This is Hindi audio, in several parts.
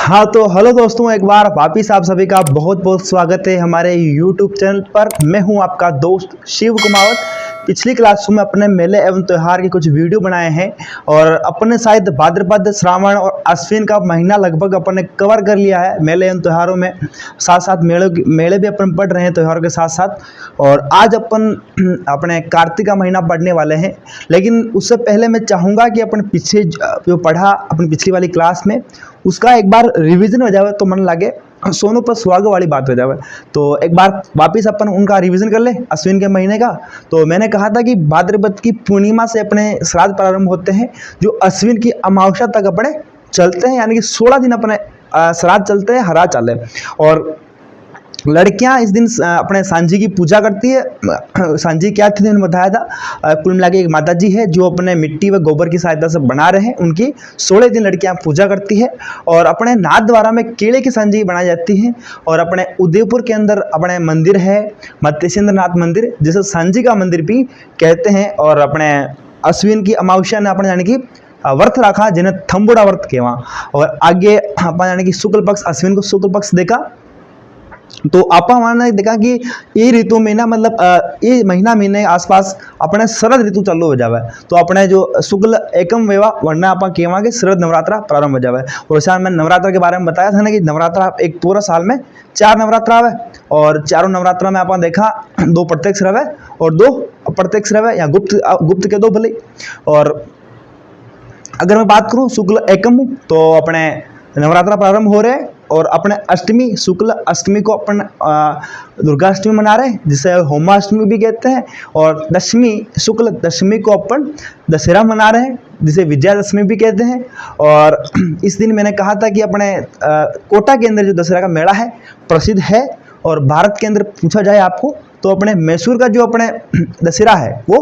हाँ तो हेलो दोस्तों, एक बार वापिस आप सभी का बहुत बहुत स्वागत है हमारे यूट्यूब चैनल पर। मैं हूं आपका दोस्त शिव कुमावत। पिछली क्लास में अपने मेले एवं त्यौहार के कुछ वीडियो बनाए हैं और अपने शायद भाद्रपद, श्रावण और अश्विन का महीना लगभग अपने कवर कर लिया है मेले एवं त्योहारों में। साथ साथ मेले भी अपन पढ़ रहे हैं त्योहारों के साथ साथ। और आज अपन अपने कार्तिक का महीना पढ़ने वाले हैं। लेकिन उससे पहले मैं चाहूँगा कि अपन पीछे जो पढ़ा अपनी पिछली वाली क्लास में उसका एक बार रिवीजन हो जाए तो मन लगे सोनू पर सुहागा वाली बात हो जाए। तो एक बार वापिस अपन उनका रिवीजन कर ले अश्विन के महीने का। तो मैंने कहा था कि भाद्रपद की पूर्णिमा से अपने श्राद्ध प्रारंभ होते हैं जो अश्विन की अमावस्या तक अपने चलते हैं, यानी कि 16 दिन अपने श्राद्ध चलते हैं, हरा चले। और लड़कियां इस दिन अपने सांझी की पूजा करती है। सांझी क्या थी मैंने बताया था, कुल मिला के एक माता जी है जो अपने मिट्टी व गोबर की सहायता से बना रहे हैं। उनकी 16 दिन लड़कियां पूजा करती है और अपने नाथ द्वारा में केले की सांझी बनाई जाती है। और अपने उदयपुर के अंदर अपने मंदिर है मत्स्येंद्र नाथ मंदिर, जिसे सांझी का मंदिर भी कहते हैं। और अपने अश्विन की अमावस्या ने अपने यानी कि व्रत रखा जिन्हें थम्बुड़ा व्रत कहवा। और आगे अपन यानी कि शुक्ल पक्ष, अश्विन को शुक्ल पक्ष देखा तो आप हमारा देखा कि ये ऋतु में ना मतलब ये महीने आसपास अपने शरद ऋतु चालू हो जावे। तो अपने जो शुक्ल एकम वेवा वरना आप कहवा के शरद नवरात्रा प्रारंभ हो जावे। और ऐसा मैं नवरात्र के बारे में बताया था ना कि नवरात्रा एक पूरा साल में 4 नवरात्रा आवे और चारों नवरात्रा में आप देखा 2 प्रत्यक्ष रहे और 2 अप्रत्यक्ष रहे या गुप्त के 2 भले। और अगर मैं बात करूं शुक्ल एकम तो अपने नवरात्रा प्रारंभ हो रहे हैं और अपने अष्टमी शुक्ल अष्टमी को अपन दुर्गा अष्टमी मना रहे हैं जिसे होमाष्टमी भी कहते हैं। और दशमी शुक्ल दशमी को अपन दशहरा मना रहे हैं जिसे विजयादशमी भी कहते हैं। और इस दिन मैंने कहा था कि अपने कोटा के अंदर जो दशहरा का मेला है प्रसिद्ध है। और भारत के अंदर पूछा जाए आपको तो अपने मैसूर का जो अपने दशहरा है वो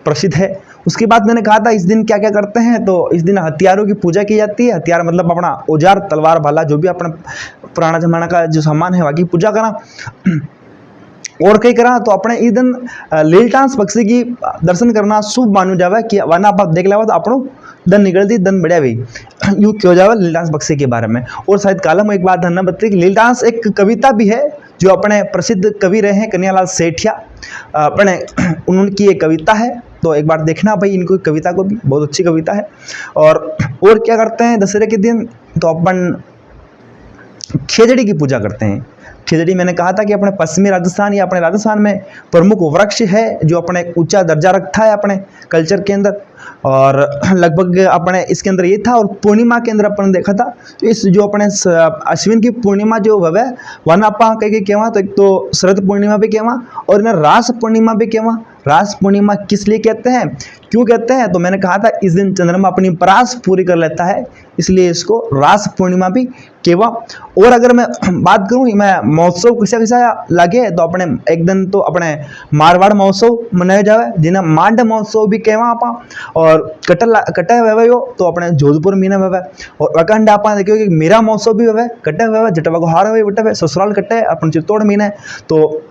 प्रसिद्ध है। उसके बाद मैंने कहा था इस दिन क्या क्या करते हैं, तो इस दिन हथियारों की पूजा की जाती है। हथियार मतलब अपना औजार, तलवार, भाला, जो भी अपना पुराना जमाना का जो सामान है बाकी पूजा करा। और कई करा तो अपने इस दिन लीलटांस पक्षी की दर्शन करना शुभ मानू जावे कि वरना आप देख लेवा तो अपनों दन निकलती दन बढ़िया भी यूँ क्यों जावे लीलटांस पक्षी के बारे में। और शायद कालम एक बात धन्ना बताई कि लीलटांस एक कविता भी है जो अपने प्रसिद्ध कवि रहे हैं कन्हैयालाल सेठिया, अपने उनकी एक कविता है। तो एक बार देखना भाई इनको कविता को भी, बहुत अच्छी कविता है। और क्या करते हैं दशहरे के दिन तो अपन खेजड़ी की पूजा करते हैं। खेजड़ी मैंने कहा था कि अपने पश्चिमी राजस्थान या अपने राजस्थान में प्रमुख वृक्ष है जो अपने ऊंचा दर्जा रखता है अपने कल्चर के अंदर। और लगभग अपने इसके अंदर ये था। और पूर्णिमा के अंदर अपन देखा था तो इस जो अपने अश्विन की पूर्णिमा जो है वरना अपा कहीं कहवा तो एक तो शरद पूर्णिमा भी कहवा और इन्हें रास पूर्णिमा भी कहवा। रास पूर्णिमा किस लिए कहते हैं, क्यों कहते हैं, तो मैंने कहा था इस दिन चंद्रमा अपनी परास पूरी कर लेता है इसलिए इसको रास पूर्णिमा भी कहवा। और अगर मैं बात करूं मैं महोत्सव किसा किसा लगे तो अपने एक दिन तो अपने मारवाड़ महोत्सव मनाया जाए जिन्हें मांड महोत्सव भी कहवा आपा। और कटे हुए हो तो अपने जोधपुर मीना हुए। और अखंड आप देखियो कि मेरा महोत्सव भी हुए कटे हुए जटवा को हार हुए बटे ससुराल कटे अपन चित्तौड़ मीना है। तो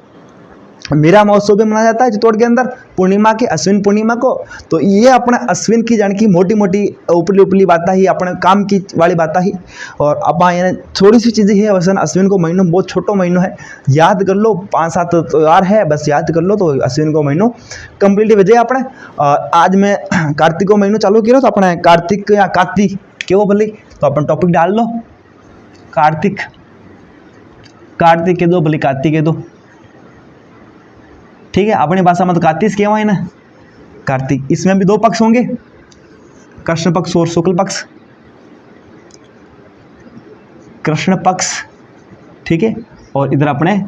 मेरा महोत्सव भी मनाया जाता है चित्तौड़ के अंदर पूर्णिमा की अश्विन पूर्णिमा को। तो ये अपने अश्विन की जान की मोटी मोटी ऊपरी ऊपरी बातें ही अपने काम की वाली बातें ही। और अब यानी थोड़ी सी चीज़ें है वैसे अश्विन को महीनों बहुत छोटो महीनों है, याद कर लो 5-7 त्यौहार है बस याद कर लो तो अश्विन को महीनों कंप्लीट हो जाए अपने। आज मैं कार्तिक को महीनों चालू किया तो अपने कार्तिक या कार्तिक क्यों भले तो अपन टॉपिक डाल लो कार्तिक के दो भले कार्तिक के दो, ठीक है। अपनी भाषा में तो कार्तिक कहवा है ना कार्तिक। इसमें भी 2 पक्ष होंगे, कृष्ण पक्ष और शुक्ल पक्ष। कृष्ण पक्ष ठीक है और इधर अपने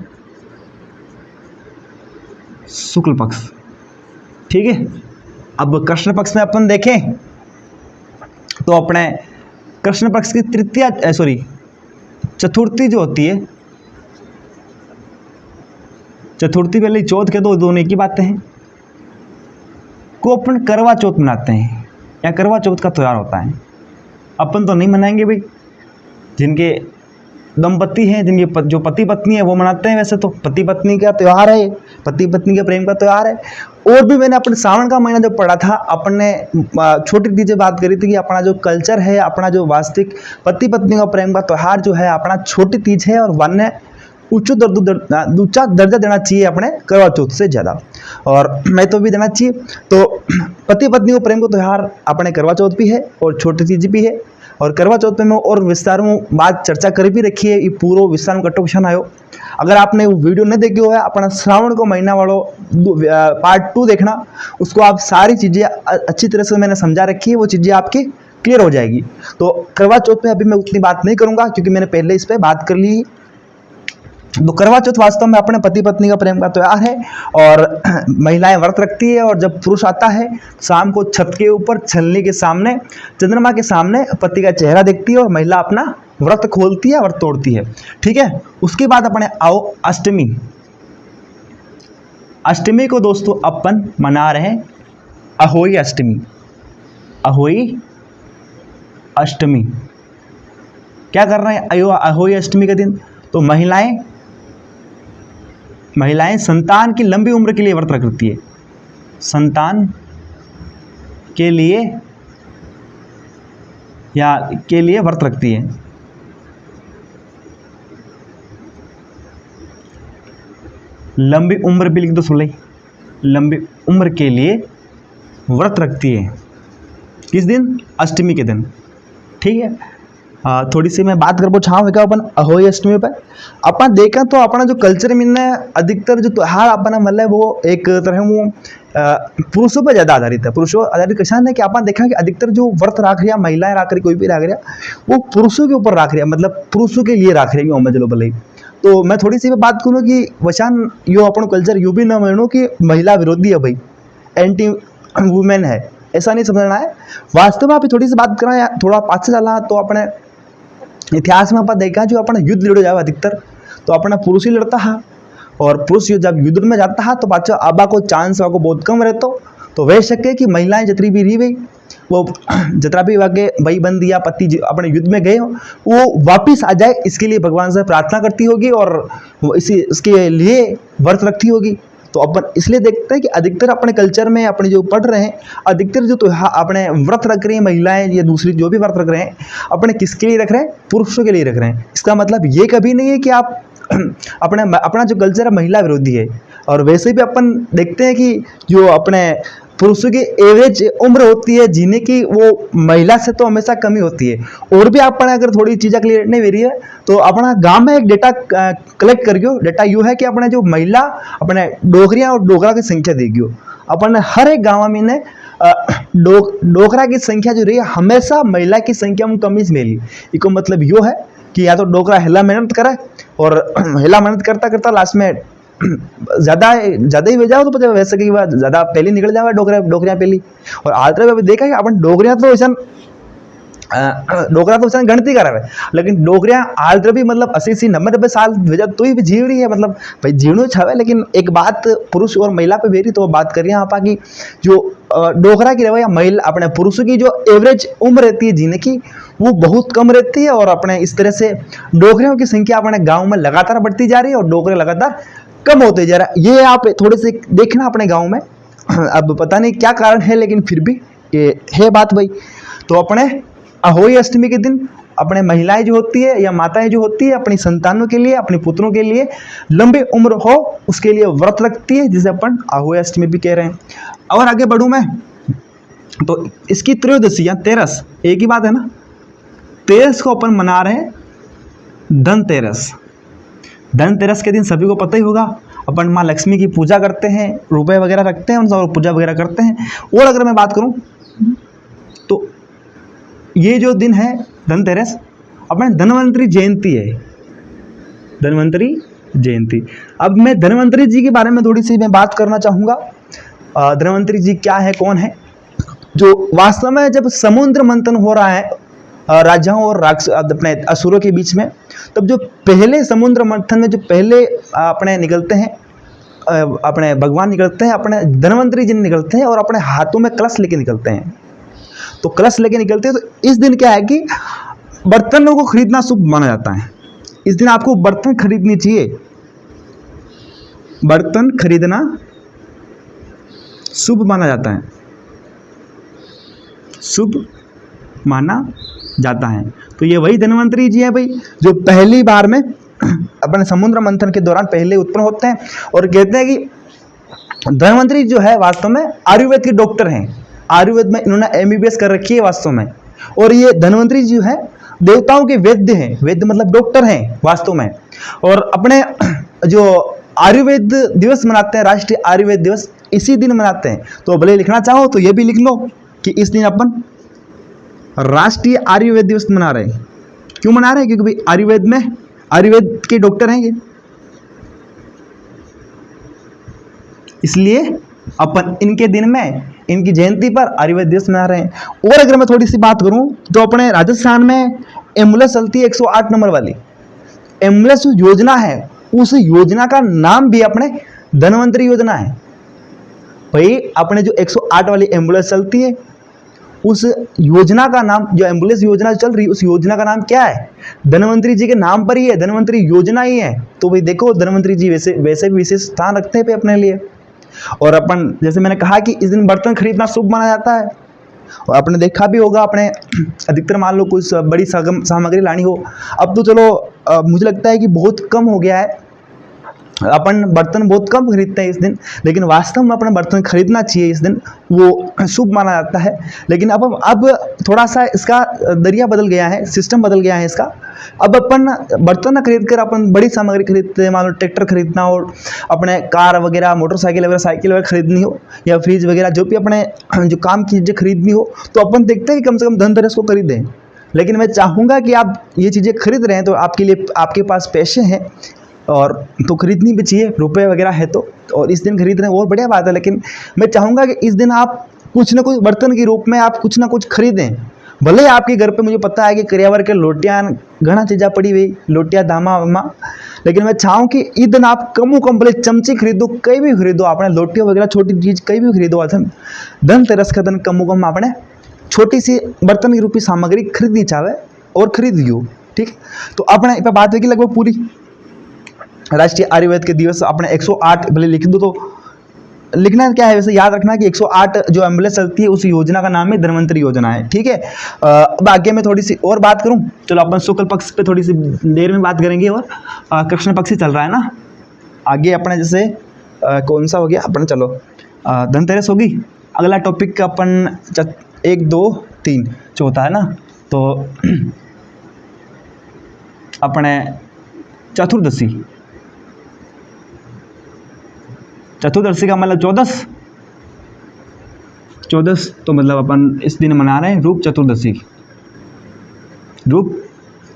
शुक्ल पक्ष, ठीक है। अब कृष्ण पक्ष में अपन देखें तो अपने कृष्ण पक्ष की चतुर्थी जो होती है, चतुर्थी पहले चौथ के दोनों एक ही बातें हैं को अपन करवा चौथ मनाते हैं या करवा चौथ का त्यौहार होता है। अपन तो नहीं मनाएंगे भाई, जिनके दंपति हैं जिनके जो पति पत्नी है वो मनाते हैं। वैसे तो पति पत्नी का त्यौहार है, पति पत्नी के प्रेम का त्यौहार है। और भी मैंने अपने सावन का महीना जब पढ़ा था, अपने छोटी चीजें बात करी थी कि अपना जो कल्चर है, अपना जो वास्तविक पति पत्नी का प्रेम का त्यौहार जो है अपना छोटी तीज है, और वन ने ऊंचा दर्जा देना चाहिए अपने करवा चौथ से ज़्यादा, और मैं तो भी देना चाहिए। तो पति पत्नी को प्रेम का त्यौहार अपने करवा चौथ भी है और छोटी तीज भी है। और करवा चौथ में और विस्तार में बात चर्चा कर भी रखी है, ये पूरा विस्तार में कटो क्वेश्चन आयो। अगर आपने वो वीडियो नहीं देखी हो है, अपना श्रावण को महीना वालों पार्ट 2 देखना, उसको आप सारी चीज़ें अच्छी तरह से मैंने समझा रखी है, वो चीज़ें आपकी क्लियर हो जाएगी। तो करवा चौथ में अभी मैं उतनी बात नहीं करूँगा क्योंकि मैंने पहले इस पर बात कर ली। तो करवा चौथ वास्तव में अपने पति पत्नी का प्रेम का त्यौहार है, और महिलाएं व्रत रखती है, और जब पुरुष आता है शाम को छत के ऊपर छलनी के सामने, चंद्रमा के सामने पति का चेहरा देखती है और महिला अपना व्रत खोलती है, व्रत तोड़ती है। ठीक है, उसके बाद अपने आओ अष्टमी। अष्टमी को दोस्तों अपन मना रहे हैं अहोई अष्टमी। अहोई अष्टमी क्या कर रहे हैं अहोई अष्टमी के दिन? तो महिलाएं संतान की लंबी उम्र के लिए व्रत रखती है, संतान के लिए व्रत रखती है। लंबी उम्र भी लिख दो, सुन ले, लंबी उम्र के लिए व्रत रखती है किस दिन? अष्टमी के दिन। ठीक है, थोड़ी सी मैं बात कर छाऊँगा अपन अहोई अष्टमी पर। अपन देखा तो अपना जो कल्चर में अधिकतर जो त्यौहार अपना मतलब वो एक तरह वो पुरुषों पर ज़्यादा आधारित है। पुरुषों आधारित किसान है कि अपन देखा कि अधिकतर जो व्रत राख रहा, महिलाएं राख रही, कोई भी राख रहा, वो पुरुषों के ऊपर राख रहा, मतलब पुरुषों के लिए राख रही हूँ मैं, चलो भले। तो मैं थोड़ी सी बात करूँ कि वशान यो अपन कल्चर यू भी न मानो कि महिला विरोधी है भाई, एंटी वुमेन है, ऐसा नहीं समझना है। वास्तव में आप थोड़ी सी बात करा, थोड़ा पाछे चला तो अपने इतिहास में अपन देखा जो अपना युद्ध लड़ो जाए अधिकतर तो अपना पुरुष ही लड़ता है, और पुरुष जब युद्ध में जाता है तो पाछा आबा को चांस को बहुत कम रहता। तो वह शक है कि महिलाएं जितनी भी रही गई, वो जितना भी वाके भाई बंद या पति अपने युद्ध में गए हो, वो वापिस आ जाए, इसके लिए भगवान से प्रार्थना करती होगी और इसके लिए व्रत रखती होगी। तो अपन इसलिए देखते हैं कि अधिकतर अपने कल्चर में अपने जो पढ़ रहे हैं, अधिकतर जो अपने व्रत रख रही हैं महिलाएं या दूसरी जो भी व्रत रख रहे हैं, अपने किसके लिए रख रहे हैं? पुरुषों के लिए रख रहे हैं। इसका मतलब ये कभी नहीं है कि आप अपना जो कल्चर है महिला विरोधी है। और वैसे भी अपन देखते हैं कि जो अपने पुरुषों की एवरेज उम्र होती है जीने की, वो महिला से तो हमेशा कमी होती है। और भी अपने अगर थोड़ी चीज़ें क्लियर नहीं हो रही है तो अपना गांव में एक डेटा कलेक्ट करियो। डेटा यू है कि अपने जो महिला अपने डोगरिया और डोगरा की संख्या देखियो, अपने हर एक गाँव में ने डोगरा की संख्या जो रही है हमेशा महिला की संख्या में कमी से मिली। इसको मतलब यो है कि या तो डोगरा हेला मेहनत करे, और हेला मेहनत करता करता लास्ट में ज़्यादा ही हो जाओ तो वैसे की बात ज़्यादा पहले निकल जाओ डोगरिया पहली। और आज तक अभी देखा कि अपन डोगरिया तो ऐसा गणती करा है, लेकिन डोगरिया आज भी मतलब 80-90 साल तो ही जीव रही है, मतलब भाई जीवनो छावे। लेकिन एक बात पुरुष और महिला पे बेरी तो बात करिए यहाँ पर कि जो डोगरा की रवैया महिला अपने पुरुषों की जो एवरेज उम्र रहती है जीने की वो बहुत कम रहती है, और अपने इस तरह से डोगरियों की संख्या अपने गाँव में लगातार बढ़ती जा रही है और डोगरे लगातार कम होते जा रहा है। ये आप थोड़े से देखना अपने गाँव में, अब पता नहीं क्या कारण है लेकिन फिर भी ये है बात भाई। तो अपने अहोई अष्टमी के दिन अपने महिलाएं जो होती है या माताएं जो होती है अपनी संतानों के लिए, अपने पुत्रों के लिए लंबी उम्र हो उसके लिए व्रत रखती है, जिसे अपन अहोई अष्टमी भी कह रहे हैं। और आगे बढ़ूं मैं तो इसकी त्रयोदशी या तेरस एक ही बात है ना। तेरस को अपन मना रहे हैं धनतेरस। धनतेरस के दिन सभी को पता ही होगा अपन माँ लक्ष्मी की पूजा करते हैं, रुपए वगैरह रखते हैं, उनसे पूजा वगैरह करते हैं। और अगर मैं बात करूं तो ये जो दिन है धनतेरस अपने धन्वंतरी जयंती है, धन्वंतरी जयंती। अब मैं धन्वंतरी जी के बारे में थोड़ी सी मैं बात करना चाहूँगा। धन्वंतरी जी क्या है, कौन है? जो वास्तव में जब समुद्र मंथन हो रहा है राजाओं और अपने असुरों के बीच में, तब जो पहले समुद्र मंथन में जो पहले अपने निकलते हैं, अपने भगवान निकलते हैं, अपने धन्वंतरी जी निकलते हैं और अपने हाथों में कलश लेके निकलते हैं। तो कलश लेके निकलते हैं तो इस दिन क्या है कि बर्तनों को खरीदना शुभ माना जाता है। इस दिन आपको बर्तन खरीदनी चाहिए। बर्तन खरीदना शुभ माना जाता है, शुभ माना जाता है। तो ये वही धन्वंतरी जी हैं भाई, जो पहली बार में अपने समुद्र मंथन के दौरान पहले उत्पन्न होते हैं। और कहते हैं कि धन्वंतरी जो है वास्तव में आयुर्वेद के डॉक्टर हैं। आयुर्वेद में इन्होंने एमबीबीएस कर रखी है वास्तव में। और ये धन्वंतरी जी है देवताओं के वैद्य हैं, वैद्य मतलब डॉक्टर हैं वास्तव में। और अपने जो आयुर्वेद दिवस मनाते हैं, राष्ट्रीय आयुर्वेद दिवस इसी दिन मनाते हैं। तो भले लिखना चाहो तो ये भी लिख लो कि इस दिन अपन राष्ट्रीय आयुर्वेद दिवस मना रहे हैं। क्यों मना रहे हैं? क्योंकि भाई आयुर्वेद में आयुर्वेद के डॉक्टर हैं ये, इसलिए अपन इनके दिन में, इनकी जयंती पर आयुर्वेद दिवस मना रहे हैं। और अगर मैं थोड़ी सी बात करूं तो अपने राजस्थान में एम्बुलेंस चलती है 108 नंबर वाली एम्बुलेंस योजना है, उस योजना का नाम भी अपने धन्वंतरी योजना है। भाई अपने जो 108 वाली एम्बुलेंस चलती है उस योजना का नाम, जो एम्बुलेंस योजना चल रही है उस योजना का नाम क्या है? धन्वंतरी जी के नाम पर ही है, धन्वंतरी योजना ही है। तो भाई देखो धन्वंतरी जी वैसे भी विशेष स्थान रखते हैं पे अपने लिए। और अपन जैसे मैंने कहा कि इस दिन बर्तन खरीदना शुभ माना जाता है। और आपने देखा भी होगा, अपने अधिकतर मान लो कुछ बड़ी सामग्री लानी हो, अब तो चलो मुझे लगता है कि बहुत कम हो गया है, अपन बर्तन बहुत कम खरीदते हैं इस दिन, लेकिन वास्तव में अपना बर्तन खरीदना चाहिए इस दिन, वो शुभ माना जाता है। लेकिन अब थोड़ा सा इसका दरिया बदल गया है, सिस्टम बदल गया है इसका। अब अपन बर्तन ना खरीद कर अपन बड़ी सामग्री खरीदते हैं। मान लो ट्रैक्टर खरीदना हो, अपने कार वगैरह, मोटरसाइकिल वगैरह, साइकिल वगैरह खरीदनी हो, या फ्रिज वगैरह जो भी अपने जो काम की चीज़ें खरीदनी हो, तो अपन देखते हैं कि कम से कम धनतेरस को खरीदें। लेकिन मैं चाहूँगा कि आप ये चीज़ें खरीद रहे हैं तो आपके लिए, आपके पास पैसे हैं और तो खरीदनी भी चाहिए, रुपए वगैरह है तो, और इस दिन खरीद रहे हैं और बढ़िया बात है। लेकिन मैं चाहूँगा कि इस दिन आप कुछ ना कुछ बर्तन के रूप में आप कुछ ना कुछ खरीदें। भले आपके घर पे मुझे पता है कि करियावर के लोटियाँ घना चीज़ा पड़ी हुई, लोटियाँ दामा वामा, लेकिन मैं चाहूँ कि इस दिन आप कम भले चमची खरीदो, कहीं भी खरीदो, आपने लोटियाँ वगैरह छोटी चीज़ कहीं भी खरीदो। धनतेरस का दिन कम आपने छोटी सी बर्तन की रूपी सामग्री खरीदनी चाहे और खरीद लियो, ठीक। तो अपने इस पर बात है कि लगभग पूरी राष्ट्रीय आयुर्वेद के दिवस अपने 108 भले लिख दो, तो लिखना क्या है वैसे याद रखना कि 108 जो एम्बुलेंस चलती है उस योजना का नाम है धन्वंतरी योजना है, ठीक है। अब आगे मैं थोड़ी सी और बात करूं, चलो अपन शुक्ल पक्ष पे थोड़ी सी देर में बात करेंगे। और कृष्ण पक्ष ही चल रहा है ना, आगे अपने जैसे कौन सा हो गया अपने, चलो धनतेरस होगी, अगला टॉपिक अपन 1 2 3 चौथा है ना, तो अपने चतुर्दशी का मतलब 14 तो मतलब अपन इस दिन मना रहे हैं रूप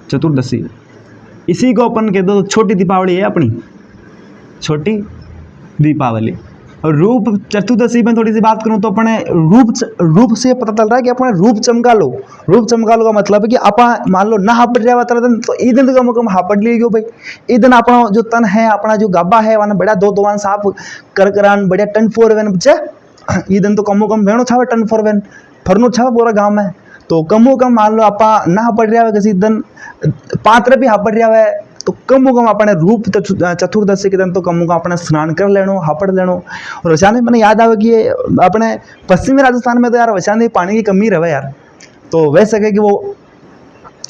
चतुर्दशी। इसी को अपन कहते हो छोटी दीपावली है अपनी, छोटी दीपावली। और रूप चतुर्दशी में थोड़ी सी बात करूं तो अपने रूप से पता चल रहा है कि अपने रूप चमका लो। रूप चमका लो का मतलब है कि आप मान लो ना हापट जाए दिन, तो ई दिन तो कम हापट लियो भाई। ई दिन अपना जो तन है, अपना जो गाबा है वहाँ बढ़िया दो साफ करन बढ़िया टन 4 वेन बच्चे। ई दिन तो कम वेणो छावे टन 4 वेन फरनो छावे पूरा गाँव में। तो कम मान लो आप ना हापट रहा है किसी दिन, पात्र भी हापट रहा है, तो कम अपने रूप चतुर्दशी के दिन तो कम अपने स्नान कर लेनो, हापड़ लेनो। और वैसे मैंने याद आवे कि अपने पश्चिमी राजस्थान में तो यार वैसे पानी की कमी रहे यार, तो वह सके कि वो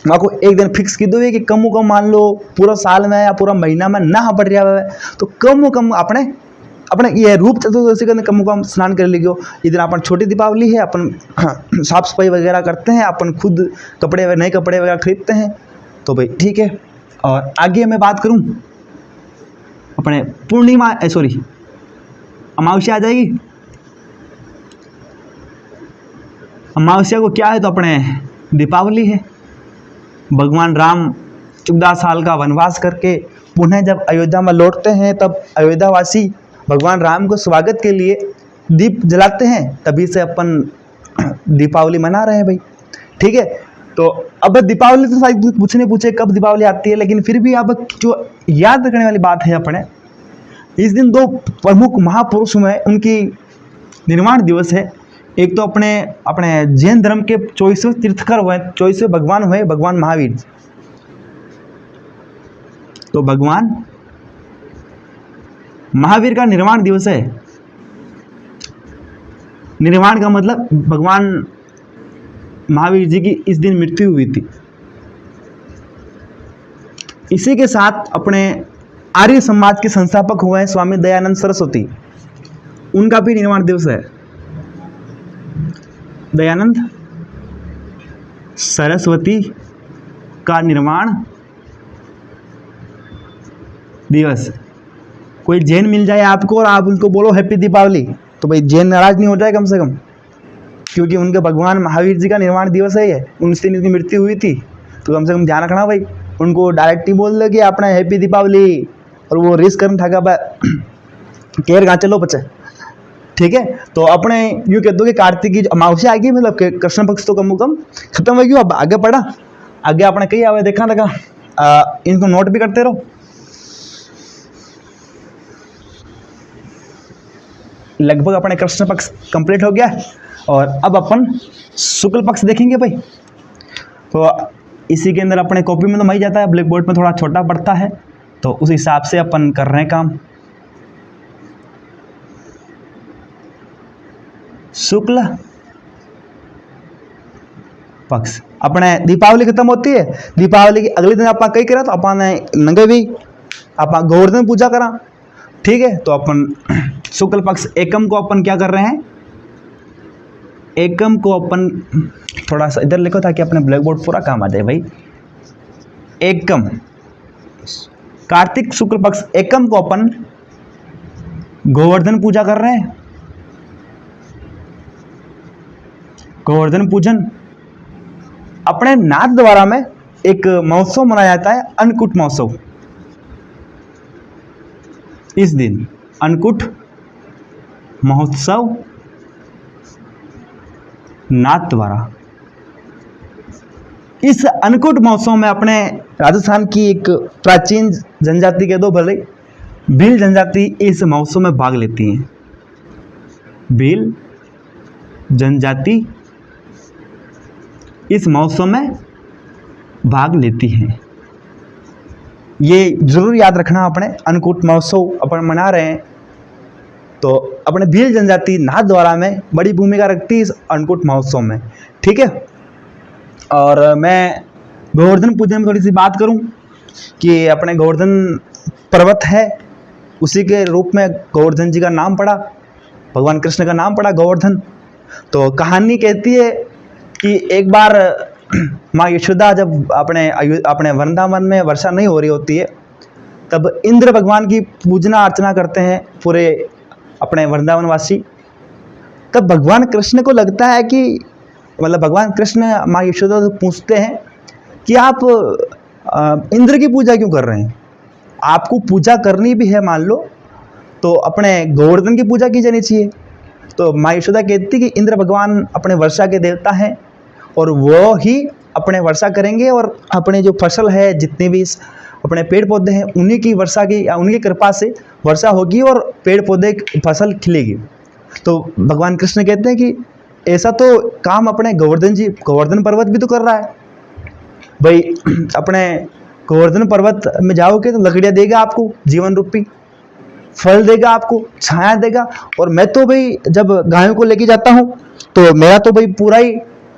वहाँ को एक दिन फिक्स की दो कि कम मान लो पूरा साल में या पूरा महीना में ना हापड़ रहा है, तो कम अपने ये रूप चतुर्दशी के दिन कम स्नान कर लियो। इस दिन अपन छोटी दीपावली है, अपन साफ सफाई वगैरह करते हैं, अपन खुद कपड़े नए कपड़े वगैरह खरीदते हैं, तो भाई ठीक है। और आगे मैं बात करूं अपने पूर्णिमा, सॉरी अमावस्या आ जाएगी। अमावस्या को क्या है, तो अपने दीपावली है। भगवान राम 14 साल का वनवास करके पुनः जब अयोध्या में लौटते हैं, तब अयोध्यावासी भगवान राम को स्वागत के लिए दीप जलाते हैं, तभी से अपन दीपावली मना रहे हैं भाई, ठीक है। तो अब दीपावली तो शायद पूछे कब दीपावली आती है, लेकिन फिर भी अब जो याद रखने वाली बात है अपने, इस दिन 2 प्रमुख महापुरुष हुए, उनकी निर्वाण दिवस है। एक तो अपने जैन धर्म के 24वें तीर्थकर हुए, 24वें भगवान हुए भगवान महावीर। तो भगवान महावीर का निर्वाण दिवस है। निर्वाण का मतलब भगवान महावीर जी की इस दिन मृत्यु हुई थी। इसी के साथ अपने आर्य समाज के संस्थापक हुए हैं स्वामी दयानंद सरस्वती, उनका भी निर्वाण दिवस है। दयानंद सरस्वती का निर्वाण दिवस। कोई जैन मिल जाए आपको और आप उनको बोलो हैप्पी दीपावली, तो भाई जैन नाराज नहीं हो जाए कम से कम, क्योंकि उनके भगवान महावीर जी का निर्वाण दिवस है ये, उनसे इनकी मृत्यु हुई थी। तो कम से कम ध्यान रखना भाई, उनको डायरेक्ट ही बोल दो कि अपना हैप्पी दीपावली, और वो रिस्क करने थका केयर कहाँ चलो बच्चे, ठीक है। तो अपने यूँ कह दो कि कार्तिक की अमावस्या आ गई, मतलब कृष्ण पक्ष तो कम खत्म हो गया, अब आगे पढ़ा, आगे अपने कई आवे देखा लगा, इनको नोट भी करते रहो। लगभग अपने कृष्ण पक्ष कंप्लीट हो गया और अब अपन शुक्ल पक्ष देखेंगे भाई। तो इसी के अंदर अपने कॉपी में तो मई जाता है, ब्लैक बोर्ड में थोड़ा छोटा पड़ता है, तो उस हिसाब से अपन कर रहे हैं काम। शुक्ल पक्ष अपने दीपावली खत्म होती है, दीपावली के अगले दिन अपन कई करा, तो अपन नंगे भी अपन गोवर्धन पूजा करा, ठीक है। तो अपन शुक्ल पक्ष एकम को अपन क्या कर रहे हैं, एकम को अपन थोड़ा सा इधर लिखो ताकि अपने ब्लैक बोर्ड पूरा काम आ जाए भाई। एकम कार्तिक शुक्ल पक्ष एकम को अपन गोवर्धन पूजा कर रहे हैं। गोवर्धन पूजन अपने नाथ द्वारा में एक महोत्सव मनाया जाता है, अन्नकूट महोत्सव। इस दिन अन्नकूट महोत्सव नाथ द्वारा। इस अन्नकूट महोत्सव में अपने राजस्थान की एक प्राचीन जनजाति के दो भले भील जनजाति इस महोत्सव में भाग लेती हैं। भील जनजाति इस महोत्सव में भाग लेती हैं। ये जरूर याद रखना, अपने अन्नकूट महोत्सव अपन मना रहे हैं, तो अपने भील जनजाति नाथ द्वारा में बड़ी भूमिका रखती है इस अन्नकूट महोत्सव में, ठीक है। और मैं गोवर्धन पूजन में थोड़ी सी बात करूं कि अपने गोवर्धन पर्वत है, उसी के रूप में गोवर्धन जी का नाम पड़ा, भगवान कृष्ण का नाम पड़ा गोवर्धन। तो कहानी कहती है कि एक बार माँ यशोदा जब अपने वृंदावन में वर्षा नहीं हो रही होती है, तब इंद्र भगवान की पूजना अर्चना करते हैं पूरे अपने वृंदावन वासी। तब भगवान कृष्ण को लगता है कि मतलब भगवान कृष्ण माँ यशोदा से पूछते हैं कि आप इंद्र की पूजा क्यों कर रहे हैं, आपको पूजा करनी भी है मान लो तो अपने गोवर्धन की पूजा की जानी चाहिए। तो माँ यशोदा कहती कि इंद्र भगवान अपने वर्षा के देवता हैं और वो ही अपने वर्षा करेंगे, और अपने जो फसल है जितने भी अपने पेड़ पौधे हैं उन्हीं की वर्षा की या उनकी कृपा से वर्षा होगी और पेड़ पौधे फसल खिलेगी। तो भगवान कृष्ण कहते हैं कि ऐसा तो काम अपने गोवर्धन जी, गोवर्धन पर्वत भी तो कर रहा है भाई। अपने गोवर्धन पर्वत में जाओगे तो लकड़ियाँ देगा आपको, जीवन रूपी फल देगा आपको, छाया देगा। और मैं तो भाई जब गायों को लेके जाता हूँ तो मेरा तो भाई पूरा ही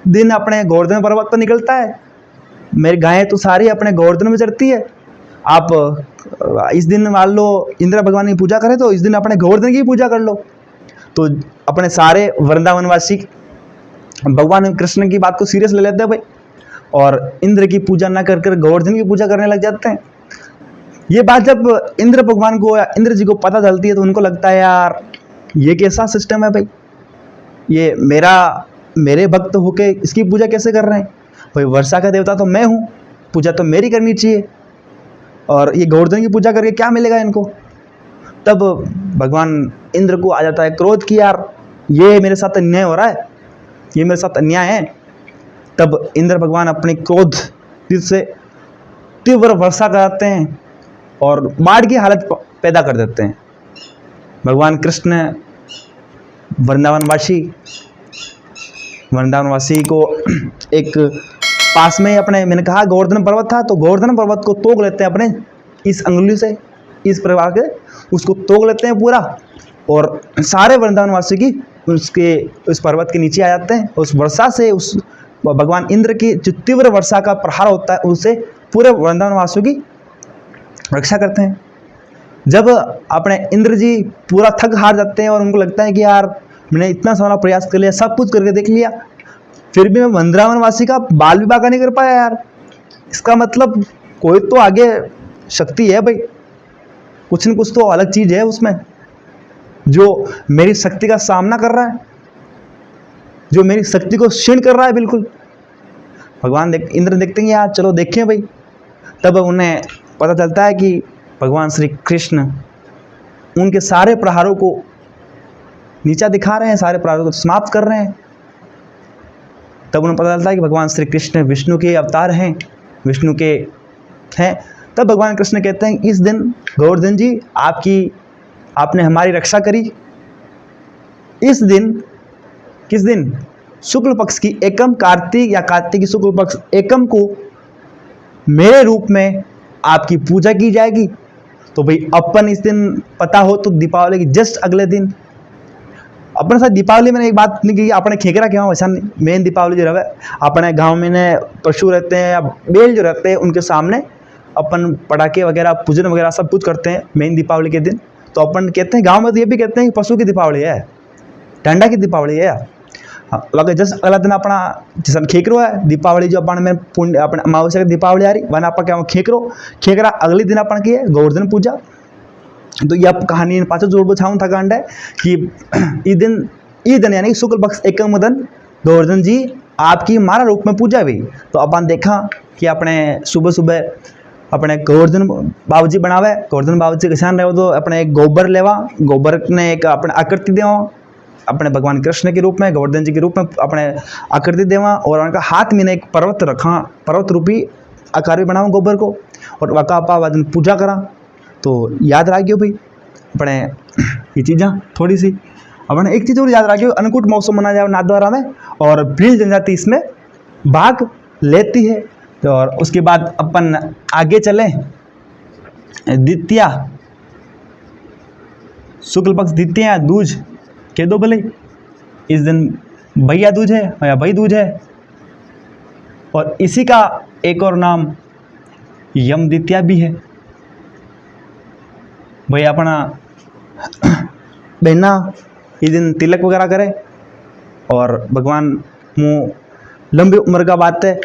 दिन अपने गोवर्धन पर्वत पर निकलता है, मेरी गायें तो सारी अपने गोवर्धन में चढ़ती है। आप इस दिन मान लो इंद्र भगवान की पूजा करें तो इस दिन अपने गोवर्धन की पूजा कर लो। तो अपने सारे वृंदावनवासी भगवान कृष्ण की बात को सीरियस ले लेते हैं भाई, और इंद्र की पूजा ना कर कर गोवर्धन की पूजा करने लग जाते हैं। ये बात जब इंद्र भगवान को या इंद्र जी को पता चलती है तो उनको लगता है यार ये कैसा सिस्टम है भाई, ये मेरे भक्त होके इसकी पूजा कैसे कर रहे हैं भाई, वर्षा का देवता तो मैं हूँ, पूजा तो मेरी करनी चाहिए, और ये गोवर्धन की पूजा करके क्या मिलेगा इनको। तब भगवान इंद्र को आ जाता है क्रोध कि यार ये मेरे साथ अन्याय हो रहा है, ये मेरे साथ अन्याय है। तब इंद्र भगवान अपने क्रोध से तीव्र वर्षा कराते हैं और बाढ़ की हालत पैदा कर देते हैं। भगवान कृष्ण वृंदावनवासी को एक पास में अपने, मैंने कहा गोवर्धन पर्वत था, तो गोवर्धन पर्वत को तोड़ लेते हैं अपने इस अंगुली से इस प्रकार के उसको तोड़ लेते हैं पूरा, और सारे वृंदावनवासी की उसके उस पर्वत के नीचे आ जाते हैं। उस वर्षा से, उस भगवान इंद्र की जो तीव्र वर्षा का प्रहार होता है, उससे पूरे वृंदावनवासियों की रक्षा करते हैं। जब अपने इंद्र जी पूरा थक हार जाते हैं और उनको लगता है कि यार मैंने इतना सारा प्रयास कर लिया, सब कुछ करके देख लिया, फिर भी मैं वृंदावनवासी का बाल विवाह का नहीं कर पाया यार, इसका मतलब कोई तो आगे शक्ति है भाई, कुछ न कुछ तो अलग चीज है उसमें जो मेरी शक्ति का सामना कर रहा है, जो मेरी शक्ति को क्षीण कर रहा है बिल्कुल। भगवान इंद्र देखते हैं यार चलो देखें भाई। तब उन्हें पता चलता है कि भगवान श्री कृष्ण उनके सारे प्रहारों को नीचा दिखा रहे हैं, सारे प्रहारों को समाप्त कर रहे हैं। तब उन्हें पता चलता है कि भगवान श्री कृष्ण विष्णु के अवतार हैं, विष्णु के हैं। तब भगवान कृष्ण कहते हैं इस दिन गोवर्धन जी आपने हमारी रक्षा करी। इस दिन, किस दिन? शुक्ल पक्ष की एकम, कार्तिक या कार्तिक की शुक्ल पक्ष एकम को मेरे रूप में आपकी पूजा की जाएगी। तो भाई अपन इस दिन पता हो तो दीपावली की जस्ट अगले दिन अपने साथ दीपावली में एक बात नहीं की, अपने खेकरा क्यों वैसा नहीं, मेन दीपावली जो रहे अपने गांव में ने पशु रहते हैं या बेल जो रहते हैं उनके सामने अपन पटाखे वगैरह पूजन वगैरह सब कुछ करते हैं मेन दीपावली के दिन। तो अपन कहते हैं गांव में तो ये भी कहते हैं कि पशु की दीपावली है, ठंडा की दीपावली है। हाँ, जस्ट अगला दिन अपना जैसा खेकरो है दीपावली जो अपन में पुण्य अपने अमावस्या की दीपावली आ रही वन आप क्या खेकरा अगले दिन अपन की है गोवर्धन पूजा। तो यह कहानी पाचो जोड़ बुझाऊं था कांड है कि ई दिन यानी शुक्ल पक्ष एकम दिन गोवर्धन जी आपकी हमारा रूप में पूजा हुई। तो अपन देखा कि अपने सुबह सुबह अपने गोवर्धन बाबूजी बनावे, गोवर्धन बाबूजी किसान रहे तो अपने एक गोबर लेवा, गोबर ने एक अपने आकृति देवा अपने भगवान कृष्ण के रूप में, गोवर्धन जी के रूप में अपने आकृति देवा, और उनका हाथ में एक पर्वत रखा, पर्वत रूपी आकार भी बनावा गोबर को, और वका अपन पूजा करा। तो याद रखियो भाई अपने ये चीज़ा थोड़ी सी अपने एक चीज़ और याद रखियो, अन्नकूट महोत्सव मनाया जाए नाथद्वारा में और भील जनजाति इसमें भाग लेती है। तो और उसके बाद अपन आगे चले द्वितीया शुक्ल पक्ष द्वितीया दूज कह दो भले, इस दिन भैया दूज है या भाई दूज है, और इसी का एक और नाम यम द्वितीया भी है। भाई अपना बहना इस दिन तिलक वगैरह करे, और भगवान मुँह लंबी उम्र का बात है,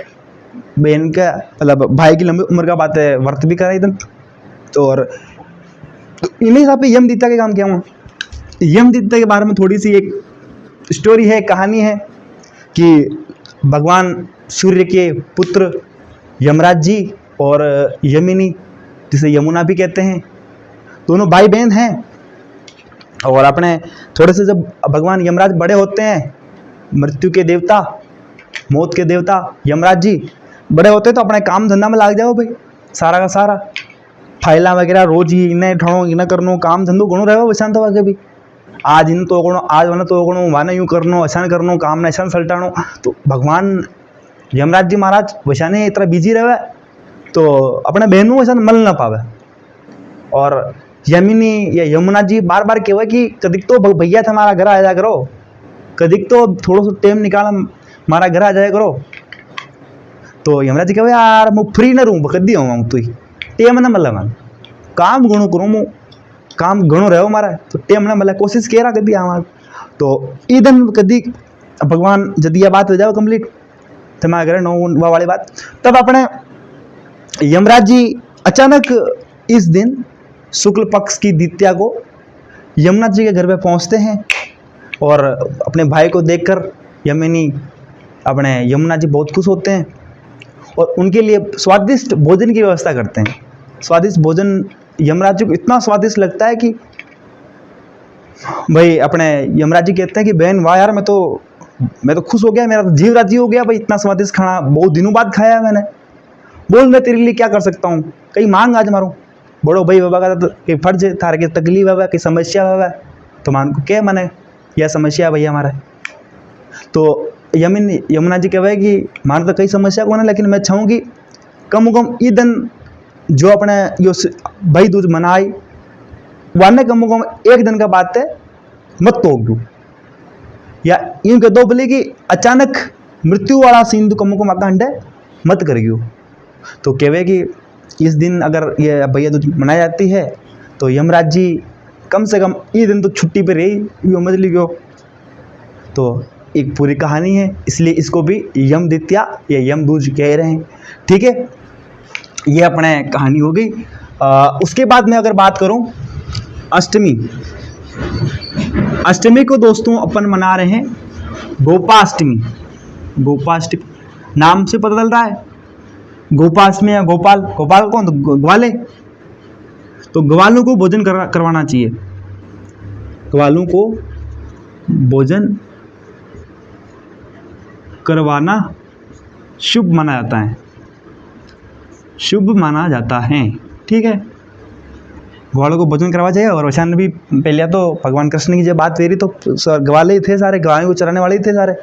बहन का मतलब भाई की लंबी उम्र का बात है, व्रत भी करे एकदम। तो और इन्हीं हिसाब पे यम द्वितीया के काम किया हुआ। यम द्वितीया के बारे में थोड़ी सी एक स्टोरी है, कहानी है कि भगवान सूर्य के पुत्र यमराज जी और यमिनी जिसे यमुना भी कहते हैं, दोनों भाई बहन हैं। और अपने थोड़े से जब भगवान यमराज बड़े होते हैं, मृत्यु के देवता, मौत के देवता यमराज जी बड़े होते हैं, तो अपने काम धंधा में लाग जाओ भाई, सारा का सारा फाइला वगैरह रोज ही इन्हें ठणो इन्हें करनो, काम धंधो घणो रहो वैसा तो आगे भी आज इन तो गणो, आज वन तो गणो, वाने यूँ करनो, ऐसा करनो, काम ने ऐसा सलटानो। तो भगवान यमराज जी महाराज वैसा नहीं इतना बिजी रहे, तो अपने बहनों वैसा मल ना पावे। और यमिनी या यमुना जी बार बार कहवा कि कदिक तो भैया था हमारा घर आ जाया करो, कदिक तो थोड़ा सा टाइम निकाल हमारा घर आ जाया करो। तो यमराज जी कहे यार मैं फ्री न रहूँ कदी हूँ तु टेम न मतलब मैं काम घणो करूँ, मु काम घणो रहो मारा, तो टेम न मतलब कोशिश करा कदी आवा। तो ईदन कदी भगवान यदि यह बात हो जाओ कंप्लीट तो मैं घर नो वाली बात। तब अपने यमराज जी अचानक इस दिन शुक्ल पक्ष की द्वितीया को यमुना जी के घर पे पहुंचते हैं, और अपने भाई को देखकर यमिनी अपने यमुना जी बहुत खुश होते हैं और उनके लिए स्वादिष्ट भोजन की व्यवस्था करते हैं। स्वादिष्ट भोजन यमराज जी को इतना स्वादिष्ट लगता है कि भाई अपने यमराज जी कहते हैं कि बहन वाह यार मैं तो खुश हो गया, मेरा तो जीव राजी हो गया भाई, इतना स्वादिष्ट खाना बहुत दिनों बाद खाया है मैंने, बोल मैं तेरे लिए क्या कर सकता हूँ, कहीं मांग आज मारो। बड़ो भाई बाबा का तो फर्ज है, थारे की तकलीफ है कि समस्या है, तो मान को क्या मैंने यह समस्या है भैया हमारा। तो यमुना जी कहे कि मारे तो कई समस्या को ना, लेकिन मैं चाहूँगी कम कम ईदन जो अपने यो भाई दूज मनाई वाने कम से कम एक दिन का बात है मत तोड़ या यूं कह दो बोले कि अचानक मृत्यु वाला सीन तो कम से कम हंडे मत करियो। तो कहवे कि इस दिन अगर ये भैया दूज मनाई जाती है तो यमराज जी कम से कम ये दिन तो छुट्टी पे रही समझ लियो। तो एक पूरी कहानी है, इसलिए इसको भी यम द्वितीया या यम दूज कह रहे हैं। ठीक है, ये अपने कहानी हो गई। उसके बाद में अगर बात करूं अष्टमी, अष्टमी को दोस्तों अपन मना रहे हैं गोपाष्टमी। गोपाष्टमी नाम से पता चल रहा है, गोपाष्टमी या गोपाल, गोपाल कौन तो ग्वाले, तो ग्वालों को भोजन करवाना चाहिए, ग्वालों को भोजन करवाना शुभ माना जाता है, शुभ माना जाता है। ठीक है, ग्वालों को भोजन करवा चाहिए। और वैशान भी पहले तो भगवान कृष्ण की जब बात करी तो ग्वाले ही थे सारे, गायों को चराने वाले ही थे सारे,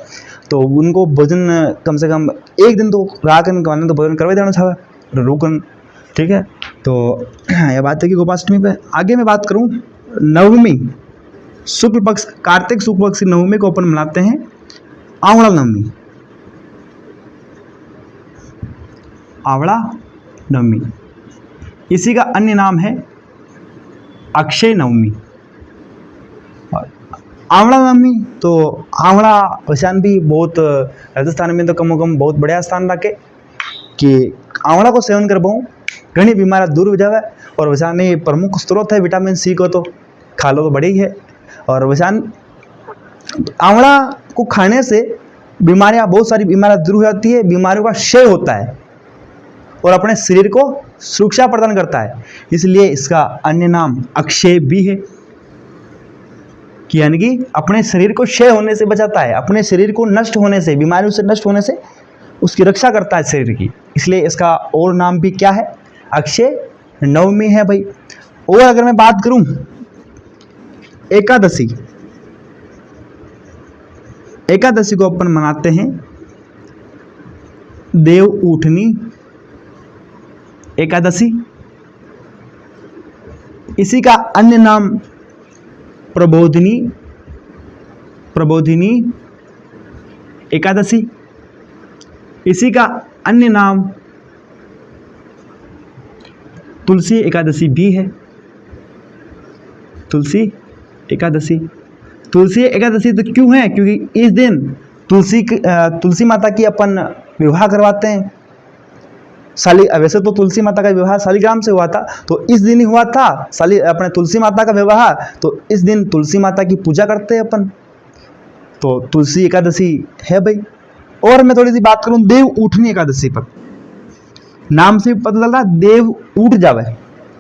तो उनको भोजन कम से कम एक दिन तो राकन ग्वालों तो भोजन करवा देना था रोकन। ठीक है, तो यह बात है कि गोपाष्टमी पे। आगे मैं बात करूं नवमी, शुक्ल पक्ष, कार्तिक शुक्ल पक्ष की नवमी को अपन मनाते हैं आंवला नवमी। आंवला नवमी, इसी का अन्य नाम है अक्षय नवमी। आंवला नवमी तो आंवला वैशान भी बहुत राजस्थान में तो कम से कम बहुत बढ़िया स्थान रखे कि आंवला को सेवन कर पाऊँ घनी बीमारियाँ दूर हो जावे। और वैशान ये प्रमुख स्रोत है विटामिन सी को, तो खा लो तो बड़ी है। और वैशान आंवला को खाने से बीमारियाँ, बहुत सारी बीमारियाँ दूर हो जाती है, बीमारियों का क्षय होता है और अपने शरीर को सुरक्षा प्रदान करता है, इसलिए इसका अन्य नाम अक्षय भी है कि यानी कि अपने शरीर को क्षय होने से बचाता है, अपने शरीर को नष्ट होने से, बीमारियों से नष्ट होने से उसकी रक्षा करता है शरीर की, इसलिए इसका और नाम भी क्या है, अक्षय नवमी है भाई। और अगर मैं बात करूं एकादशी, एकादशी को अपन मनाते हैं देव उठनी एकादशी, इसी का अन्य नाम प्रबोधिनी, प्रबोधिनी एकादशी, इसी का अन्य नाम तुलसी एकादशी भी है। तुलसी एकादशी, तुलसी एकादशी तो क्यों है, क्योंकि इस दिन तुलसी माता की अपन विवाह करवाते हैं। वैसे तो तुलसी माता का विवाह शालिग्राम से हुआ था, तो इस दिन ही हुआ था अपने तुलसी माता का विवाह, तो इस दिन तुलसी माता की पूजा करते हैं अपन, तो तुलसी एकादशी है भाई। और मैं थोड़ी सी बात करूं देव उठनी एकादशी पर, नाम से पता चल रहा देव उठ जावे,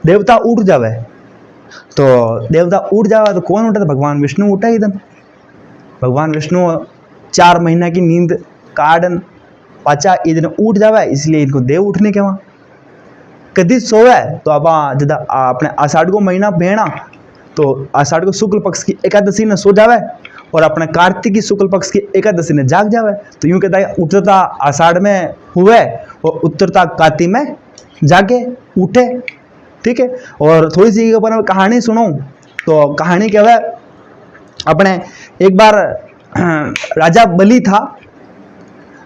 देवता उठ जावे, तो देवता उठ जावे तो कौन उठा था, भगवान विष्णु उठा ही दिन। भगवान विष्णु 4 महीना की नींद काटन पाचा ये दिन उठ जावे, इसलिए इनको देव उठने के वहाँ कदी सोवे। तो अब जब अपने आषाढ़ को महीना बेना तो आषाढ़ को शुक्ल पक्ष की एकादशी ने सो जावे और अपने कार्तिक की शुक्ल पक्ष की एकादशी ने जाग जावे। तो यूं कहता है उतरता आषाढ़ में हुए और उत्तरता कार्तिक में जागे उठे। ठीक है, और थोड़ी सी अपन कहानी सुनो तो कहानी क्या है, अपने एक बार राजा बलि था,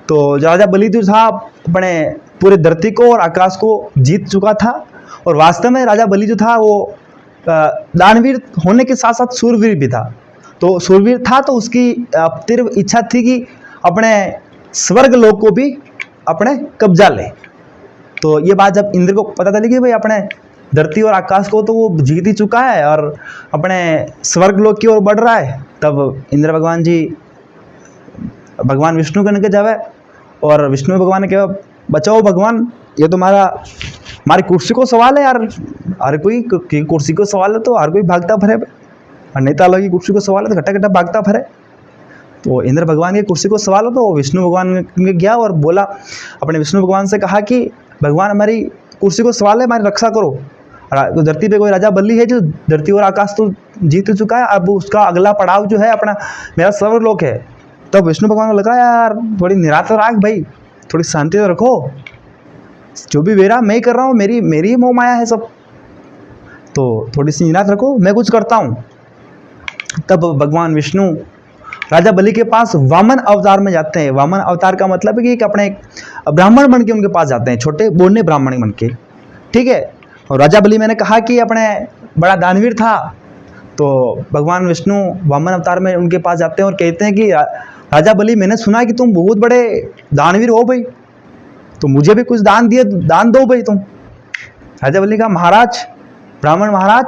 तो राजा बलि जो था अपने पूरे धरती को और आकाश को जीत चुका था। और वास्तव में राजा बलि जो था वो दानवीर होने के साथ साथ सूरवीर भी था। तो सूरवीर था तो उसकी तीव्र इच्छा थी कि अपने स्वर्ग लोक को भी अपने कब्जा ले। तो ये बात जब इंद्र को पता चली कि भाई अपने धरती और आकाश को तो वो जीत ही चुका है और अपने स्वर्ग लोक की ओर बढ़ रहा है, तब इंद्र भगवान जी भगवान विष्णु के निकट जावे और विष्णु भगवान ने कहा बचाओ भगवान, ये तो हमारी कुर्सी को सवाल है यार, हर कोई कुर्सी को सवाल है तो हर कोई भागता फरे, और नेता लोग की कुर्सी को सवाल है तो घटा घटा भागता फरे। तो इंद्र भगवान की कुर्सी को सवाल हो तो विष्णु भगवान में गया और बोला, अपने विष्णु भगवान से कहा कि भगवान हमारी कुर्सी को सवाल है, हमारी रक्षा करो। तो धरती पे कोई राजा बलि है जो धरती और आकाश तो जीत चुका है, अब उसका अगला पड़ाव जो है अपना मेरा स्वर्गलोक है। तब विष्णु भगवान को लगा यार थोड़ी निराशा राख भाई, थोड़ी शांति तो रखो। जो भी मेरा मैं ही कर रहा हूँ, मेरी मेरी ही मोह माया है सब, तो थोड़ी सी निराश रखो, मैं कुछ करता हूँ। तब भगवान विष्णु राजा बलि के पास वामन अवतार में जाते हैं। वामन अवतार का मतलब है कि एक अपने ब्राह्मण बन के उनके पास जाते हैं, छोटे बोने ब्राह्मण बन के, ठीक है। और राजा बलि मैंने कहा कि अपने बड़ा दानवीर था, तो भगवान विष्णु वामन अवतार में उनके पास जाते हैं और कहते हैं कि राजा बलि, मैंने सुना है कि तुम बहुत बड़े दानवीर हो भाई, तो मुझे भी कुछ दान दो भाई तुम। राजा बलि कहा, महाराज, ब्राह्मण महाराज,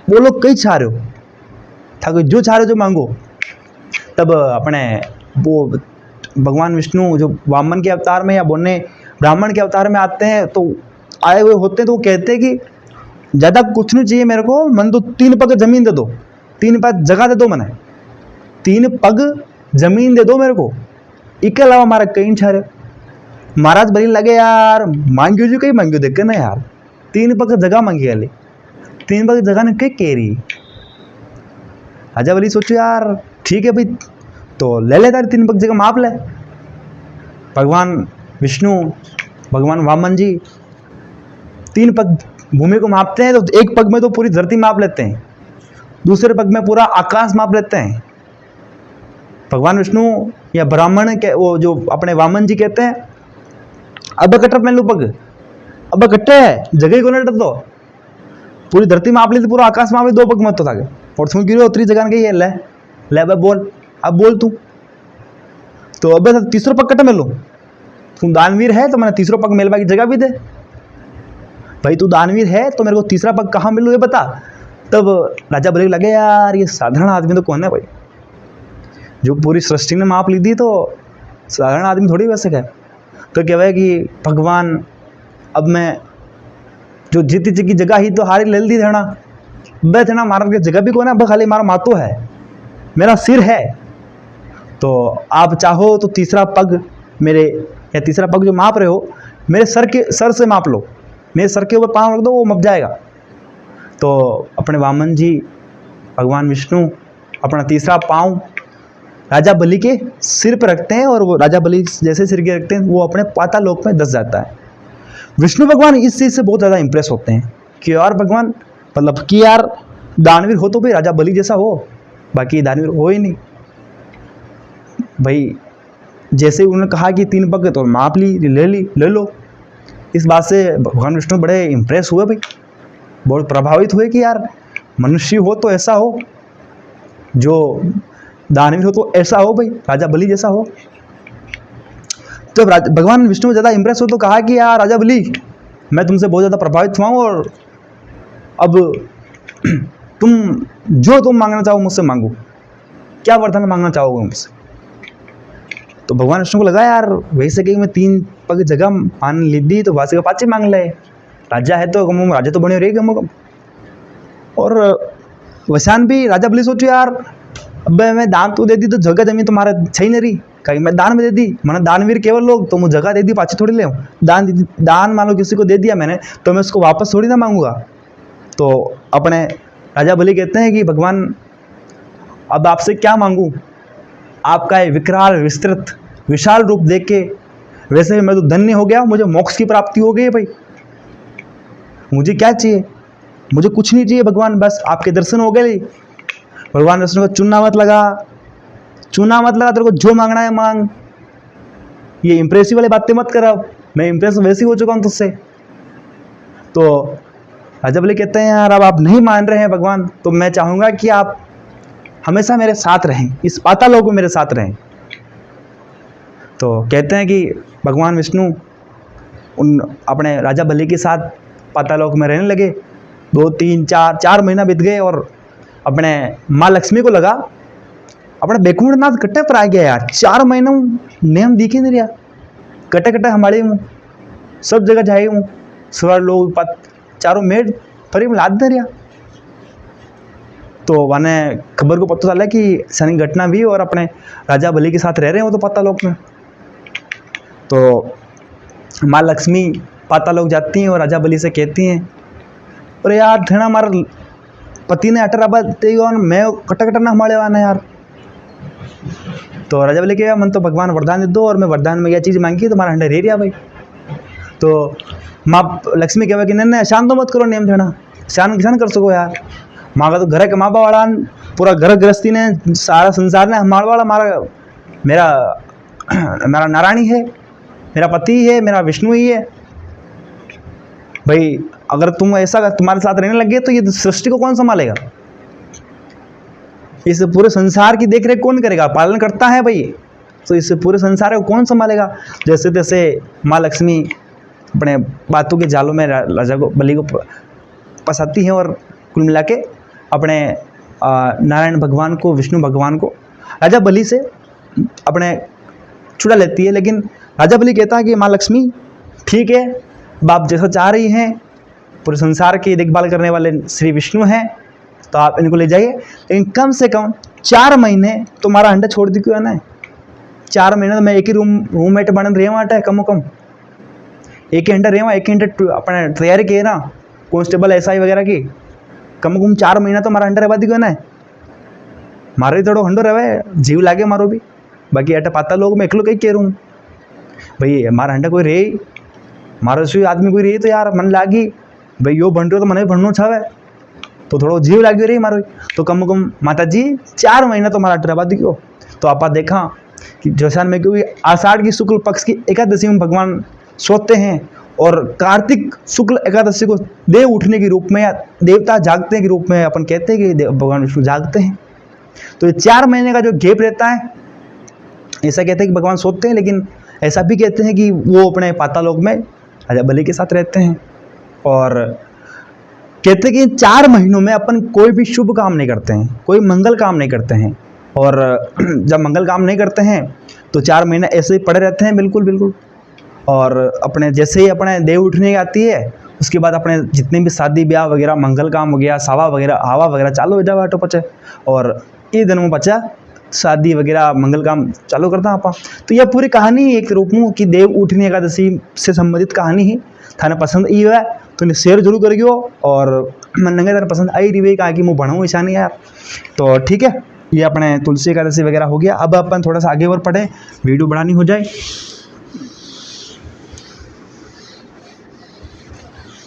बोलो कई चाह रहे हो, ठाकुर जो चाह रहे हो जो मांगो। तब अपने वो भगवान विष्णु जो वामन के अवतार में या बोने ब्राह्मण के अवतार में आते हैं, तो आए हुए होते हैं, तो वो कहते हैं कि ज़्यादा कुछ नहीं चाहिए मेरे को, मन तो 3 पग जमीन दे दो, 3 पग जगह दे दो, मैंने 3 पग जमीन दे दो मेरे को, इसके अलावा हमारा कहीं चाह रहे। महाराज बलि लगे, यार मांगियो जो कहीं मांगियो देख के ना यार, 3 पग जगह मांगी वाली, 3 पग जगह ने कहीं कह रही। राजा बलि सोचो, यार ठीक है भाई, तो ले ले तारी 3 पग जगह माप ले। भगवान विष्णु भगवान वामन जी 3 पग भूमि को मापते हैं, तो एक पग में तो पूरी धरती माप लेते हैं, दूसरे पग में पूरा आकाश माप लेते हैं। भगवान विष्णु या ब्राह्मण के वो जो अपने वामन जी कहते हैं, अब कट्टर पहन लो पग, अब कट्टे है जगह ही को नहीं डर, पूरी धरती माप ली थी, पूरा आकाश माप ली, 2 पग मत तो था और तुम गिरो 3 जगह गई है, ले भाई बोल, अब बोल तू। तो अब तीसरा पग कट्टे मिलो, तुम दानवीर है तो मैंने तीसरा पग मेलवा की जगह भी दे भाई, तू दानवीर है तो मेरे को तीसरा पग कहाँ मिलू ये बता। तब राजा बलि लगे, यार ये साधारण आदमी तो कौन है भाई, जो पूरी सृष्टि ने माप ली थी, तो साधारण आदमी थोड़ी वैसे है। तो क्या है कि भगवान, अब मैं जो जीती की जगह ही तो हारी ले दी थे ना, मारा जगह भी कौन है, अब खाली मारा मातो है, मेरा सिर है, तो आप चाहो तो तीसरा पग मेरे, या तीसरा पग जो माप रहे हो मेरे सर से माप लो, मेरे सर के ऊपर पाँव रख दो, वो मप जाएगा। तो अपने वामन जी भगवान विष्णु अपना तीसरा पाँव राजा बलि के सिर पर रखते हैं, और वो राजा बलि जैसे सिर के रखते हैं, वो अपने पाताल लोक में धंस जाता है। विष्णु भगवान इस चीज़ से बहुत ज़्यादा इंप्रेस होते हैं कि यार भगवान, मतलब कि यार दानवीर हो तो भाई राजा बलि जैसा हो, बाकी दानवीर हो ही नहीं भाई। जैसे उन्होंने कहा कि 3 पग, तो माप ले लो। इस बात से भगवान विष्णु बड़े इंप्रेस हुए भाई, बहुत प्रभावित हुए कि यार मनुष्य हो तो ऐसा हो, जो दानवीर हो तो ऐसा हो भाई, राजा बलि जैसा हो। तो भगवान विष्णु ज़्यादा इंप्रेस हो तो कहा कि यार राजा बलि, मैं तुमसे बहुत ज़्यादा प्रभावित हुआ हूँ, और अब तुम मांगना चाहो मुझसे मांगो, क्या वरदान मांगना चाहोगे मुझसे। तो भगवान विष्णु को लगा, यार वैसे कि मैं 3 पग जगह मान ली दी, तो वासी का पाचे मांग ले, राजा है तो कम, राजा तो बने रही कम। और वैसान भी राजा बलि सोचो, यार अब मैं दान तो दे दी, तो जगह जमीन तुम्हारा छही नहीं रही, कहीं मैं दान में दे दी, मैंने दानवीर केवल लोग, तो मुझे जगह दे दी, पाछी थोड़ी ले दान मान लो किसी को दे दिया मैंने, तो मैं उसको वापस थोड़ी ना मांगूंगा। तो अपने राजा बलि कहते हैं कि भगवान, अब आपसे क्या मांगूं, आपका ये विकराल विस्तृत विशाल रूप देख के वैसे ही मैं तो धन्य हो गया, मुझे मोक्ष की प्राप्ति हो गई है भाई, मुझे क्या चाहिए, मुझे कुछ नहीं चाहिए भगवान, बस आपके दर्शन हो गए। भगवान विष्णु को चुनना मत लगा, तेरे को जो मांगना है मांग, ये इंप्रेसिव वाली बातें मत कर, अब मैं इंप्रेस वैसे ही हो चुका हूँ तुझसे। तो राजा बलि कहते हैं, यार अब आप नहीं मान रहे हैं भगवान, तो मैं चाहूँगा कि आप हमेशा मेरे साथ रहें, इस पाताल लोक में मेरे साथ रहें। तो कहते हैं कि भगवान विष्णु उन अपने राजा बलि के साथ पाताल लोक में रहने लगे। 2 3 4 महीना बीत गए, और अपने माँ लक्ष्मी को लगा अपने बैकुंठनाथ कट्टे पर आ गया यार, 4 महीना नेम दिखे नहीं रहा, कट्टे हमारे हूँ, सब जगह जाए हूँ, स्वर लोग चारों मेड फरी में लाद नहीं रहा। तो मैंने खबर को पता चला कि सनी घटना भी, और अपने राजा बलि के साथ रह रहे हो तो पातालोक में। तो माँ लक्ष्मी पातालोक जाती हैं और राजा बलि से कहती हैं, अरे यार ठेना हमारा पति ने अटर अब मैं कट्टा ना हमारे वाना यार। तो राजा बलि कहा, मन तो भगवान वरदान दे दो, और मैं वरदान में यह चीज़ मांगी तुम्हारा हंडा रह रहा भाई। तो माँ लक्ष्मी कहवा कि नहीं शान तो मत करो नियम थेड़ा शान किसान कर सको यार। माँ का तो घर है कमा वाला पूरा घर गृहस्थी ने सारा संसार ने हमारा वाला मेरा मेरा नारायणी है, मेरा पति है, मेरा विष्णु ही है। भाई अगर तुम ऐसा तुम्हारे साथ रहने लगे तो ये सृष्टि को कौन संभालेगा? इस पूरे संसार की देख रेख कौन करेगा? पालन करता है भाई, तो इस पूरे संसार को कौन संभालेगा? जैसे तैसे माँ लक्ष्मी अपने बातों के जालों में राजा को बलि को फंसाती है और कुल मिला के अपने नारायण भगवान को, विष्णु भगवान को राजा बलि से अपने छुड़ा लेती है। लेकिन राजा बलि कहता है कि माँ लक्ष्मी ठीक है, बाप जैसा चाह रही हैं, पूरे संसार की देखभाल करने वाले श्री विष्णु हैं, तो आप इनको ले जाइए, लेकिन कम से कम 4 महीने तुम्हारा अंडा छोड़ दी क्यों है ना। 4 महीने तो मैं एक ही रूममेट बन रही हूँ, कम कम एक ही अंडा रही हूँ, एक ही अंडा अपने तैयारी की है ना कांस्टेबल SI वगैरह की, कम से कम 4 महीना तो हमारा अंडा रहवा दी क्यों ना। मारो ही थोड़ा हंडो रहे जीव लागे मारो भी, बाकी अटे पाता लोग मैं एकलो कहीं कह रहा हूँ भाई हमारा अंडा कोई रहे मारो से आदमी कोई रही तो यार मन लागी भाई यो बन रहे हो तो मन बनना छावे तो थोड़ा जीव लागे रही मारो, तो कम से कम माता जी 4 महीना तो हमारा अंडा रहवा दी क्यों। तो आप देखा कि जैसा में क्योंकि आषाढ़ की शुक्ल पक्ष की एकादशी में भगवान सोते हैं और कार्तिक शुक्ल एकादशी को देव उठने के रूप में या देवता जागते के रूप में अपन कहते हैं कि भगवान विष्णु जागते हैं। तो ये 4 महीने का जो गैप रहता है, ऐसा कहते हैं कि भगवान सोते हैं, लेकिन ऐसा भी कहते हैं कि वो अपने पातालोक में राजा बलि के साथ रहते हैं। और कहते हैं कि 4 महीनों में अपन कोई भी शुभ काम नहीं करते हैं, कोई मंगल काम नहीं करते हैं, और जब मंगल काम नहीं करते हैं तो 4 महीने ऐसे ही पड़े रहते हैं बिल्कुल बिल्कुल। और अपने जैसे ही अपने देव उठने आती है उसके बाद अपने जितने भी शादी ब्याह वगैरह मंगल काम हो गया, सावा वगैरह हवा वगैरह चालू हो जावा पचे, और ये दिन में बचा शादी वगैरह मंगल काम चालू करता आप। तो यह पूरी कहानी एक रूप में कि देव उठनी एकादशी से संबंधित कहानी ही थाने पसंद आई है तो इन्हें शेयर जरूर करियो, और मन नंगे थाने पसंद आई रही है कहा कि मैं बढ़ाऊँ ऐसा नहीं यार। तो ठीक है, ये अपने तुलसी एकादशी वगैरह हो गया। अब अपन थोड़ा सा आगे और पढ़े, वीडियो बढ़ानी हो जाए।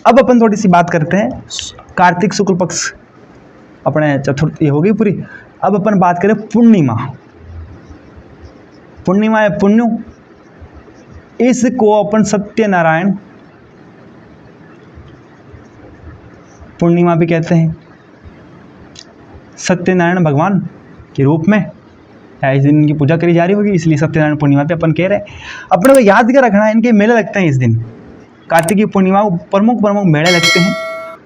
अब अपन थोड़ी सी बात करते हैं कार्तिक शुक्ल पक्ष अपने चतुर्थी होगी पूरी। अब अपन बात करें पूर्णिमा। पूर्णिमा है पुण्य, इसको अपन सत्यनारायण पूर्णिमा भी कहते हैं। सत्यनारायण भगवान के रूप में इस दिन इनकी पूजा करी जा रही होगी, इसलिए सत्यनारायण पूर्णिमा पे अपन कह रहे हैं। अपने को याद क्या रखना है, इनके मेले लगते हैं इस दिन, कार्तिकी पूर्णिमा को प्रमुख मेले लगते हैं,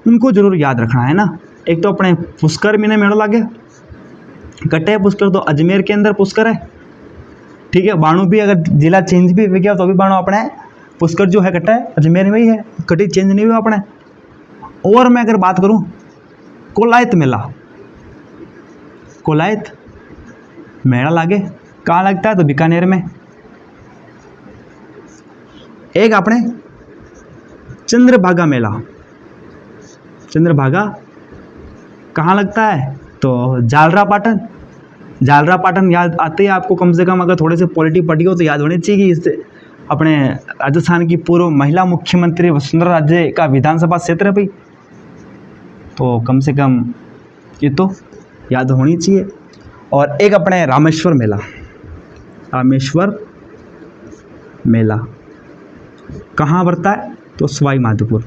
उनको जरूर याद रखना है ना। एक तो अपने पुष्कर में मेला लगे, कटे है पुष्कर तो अजमेर के अंदर पुष्कर है, ठीक है। बाणु भी अगर जिला चेंज भी हो गया तो भी बाणु अपने पुष्कर जो है कटा है अजमेर में ही है, कटी चेंज नहीं हुआ अपने। और मैं अगर बात करूं कोलायत मेला, कोलायत मेला लागे कहाँ लगता है तो बीकानेर में। एक अपने चंद्रभागा मेला, चंद्रभागा कहाँ लगता है तो झालरापाटन। झालरापाटन याद आते ही आपको कम से कम अगर थोड़े से पॉलिटी पढ़ी हो तो याद होनी चाहिए कि इससे अपने राजस्थान की पूर्व महिला मुख्यमंत्री वसुंधरा राजे का विधानसभा क्षेत्र है भाई, तो कम से कम ये तो याद होनी चाहिए। और एक अपने रामेश्वर मेला, रामेश्वर मेला कहाँ पड़ता है तो सवाई माधोपुर,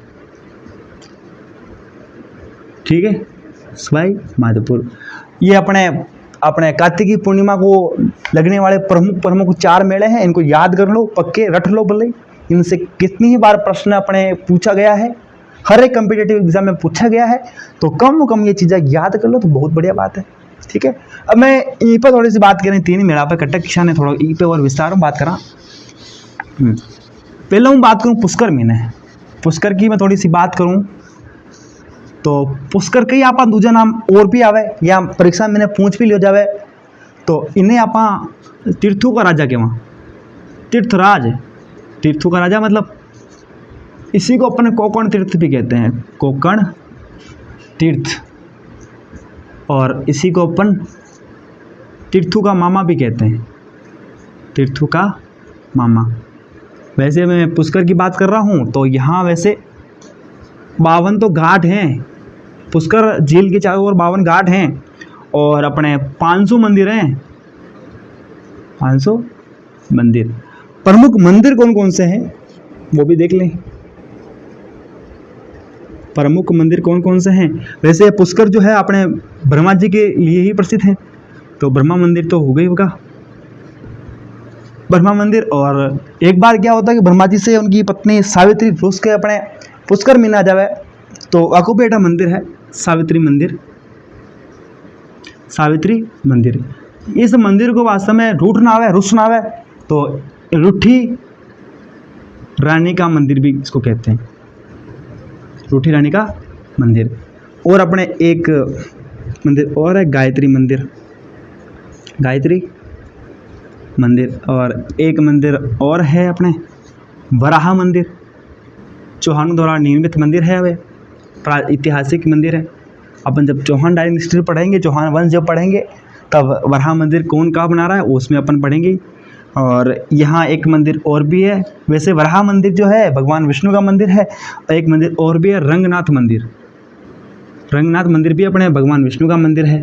ठीक है, सवाई माधोपुर। ये अपने कार्तिकी पूर्णिमा को लगने वाले प्रमुख 4 मेले हैं, इनको याद कर लो, पक्के रट लो भले। इनसे कितनी ही बार प्रश्न अपने पूछा गया है, हर एक कम्पिटेटिव एग्जाम में पूछा गया है, तो कम ये चीज़ें याद कर लो तो बहुत बढ़िया बात है, ठीक है। अब मैं ई पर थोड़ी सी बात करें, 3 मेला पे कटक किसान ने थोड़ा ई पे और विस्तार में बात करा। पहले मैं बात करूँ पुष्कर महीने, पुष्कर की मैं थोड़ी सी बात करूँ तो पुष्कर कई आप दूजा नाम और भी आवे या परीक्षा में पूछ भी लियो जावे, तो इन्हें आप तीर्थों का राजा कहवा, तीर्थराज, तीर्थों का राजा मतलब इसी को अपन कोकण तीर्थ भी कहते हैं, कोकण तीर्थ, और इसी को अपन तीर्थों का मामा भी कहते हैं, तीर्थों का मामा। वैसे मैं पुष्कर की बात कर रहा हूँ तो यहाँ वैसे 52 तो घाट हैं, पुष्कर झील के चारों ओर 52 घाट हैं और अपने 500 मंदिर हैं, 500 मंदिर। प्रमुख मंदिर कौन कौन से हैं वो भी देख लें, प्रमुख मंदिर कौन कौन से हैं। वैसे पुष्कर जो है अपने ब्रह्मा जी के लिए ही प्रसिद्ध है, तो ब्रह्मा मंदिर तो हो गई होगा, ब्रह्मा मंदिर। और एक बार क्या होता है कि ब्रह्मा जी से उनकी पत्नी सावित्री रुस के अपने पुष्कर में ना जावे, तो अकुपेटा मंदिर है, सावित्री मंदिर, सावित्री मंदिर। इस मंदिर को वास्तव में रूठ नावे, रुस नावे, तो रूठी रानी का मंदिर भी इसको कहते हैं, रूठी रानी का मंदिर। और अपने एक मंदिर और है, गायत्री मंदिर, गायत्री मंदिर। और एक मंदिर और है अपने वराह मंदिर, चौहानों द्वारा निर्मित मंदिर है, वे ऐतिहासिक मंदिर है। अपन जब चौहान डायनेस्टी पढ़ेंगे, चौहान वंश जब पढ़ेंगे, तब वराह मंदिर कौन कहाँ बना रहा है उसमें अपन पढ़ेंगे। और यहाँ एक मंदिर और भी है, वैसे वराह मंदिर जो है भगवान विष्णु का मंदिर है, और एक मंदिर और भी है रंगनाथ मंदिर, रंगनाथ मंदिर भी अपने भगवान विष्णु का मंदिर है।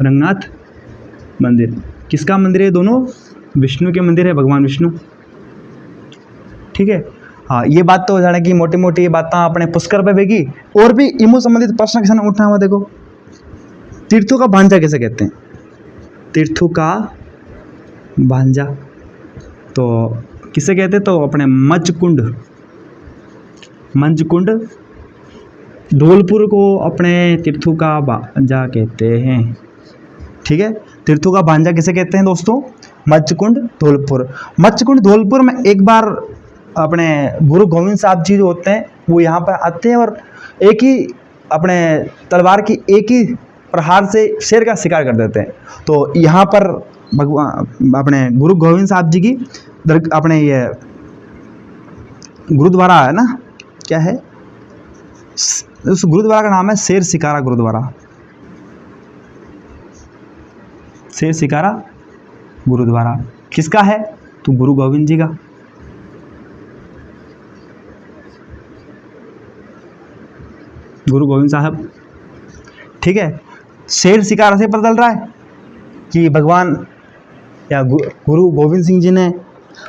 रंगनाथ मंदिर किसका मंदिर है? दोनों विष्णु के मंदिर है, भगवान विष्णु। ठीक है, हाँ, ये बात तो जाने की मोटी मोटी बातें अपने पुष्कर पे बेगी। और भी इमो संबंधित प्रश्न किसान उठना हुआ, देखो तीर्थों का भांजा कैसे कहते हैं? तीर्थों का भांजा तो किसे कहते हैं? तो अपने मचकुंड, मंचकुंड धौलपुर को अपने तीर्थों का भांजा कहते हैं। ठीक है, तीर्थों का भांजा किसे कहते हैं दोस्तों? मचकुंड धौलपुर। मचकुंड धौलपुर में एक बार अपने गुरु गोविंद साहब जी जो होते हैं वो यहाँ पर आते हैं और एक ही अपने तलवार की एक ही प्रहार से शेर का शिकार कर देते हैं। तो यहाँ पर भगवान अपने गुरु गोविंद साहब जी की अपने ये गुरुद्वारा है ना, क्या है उस गुरुद्वारा का नाम है शेर शिकारा गुरुद्वारा, शेर शिकारा गुरुद्वारा। किसका है? तो गुरु गोविंद जी का। गुरु गोविंद साहब। ठीक है, शेर शिकारा से पता चल रहा है कि भगवान या गुरु गोविंद सिंह जी ने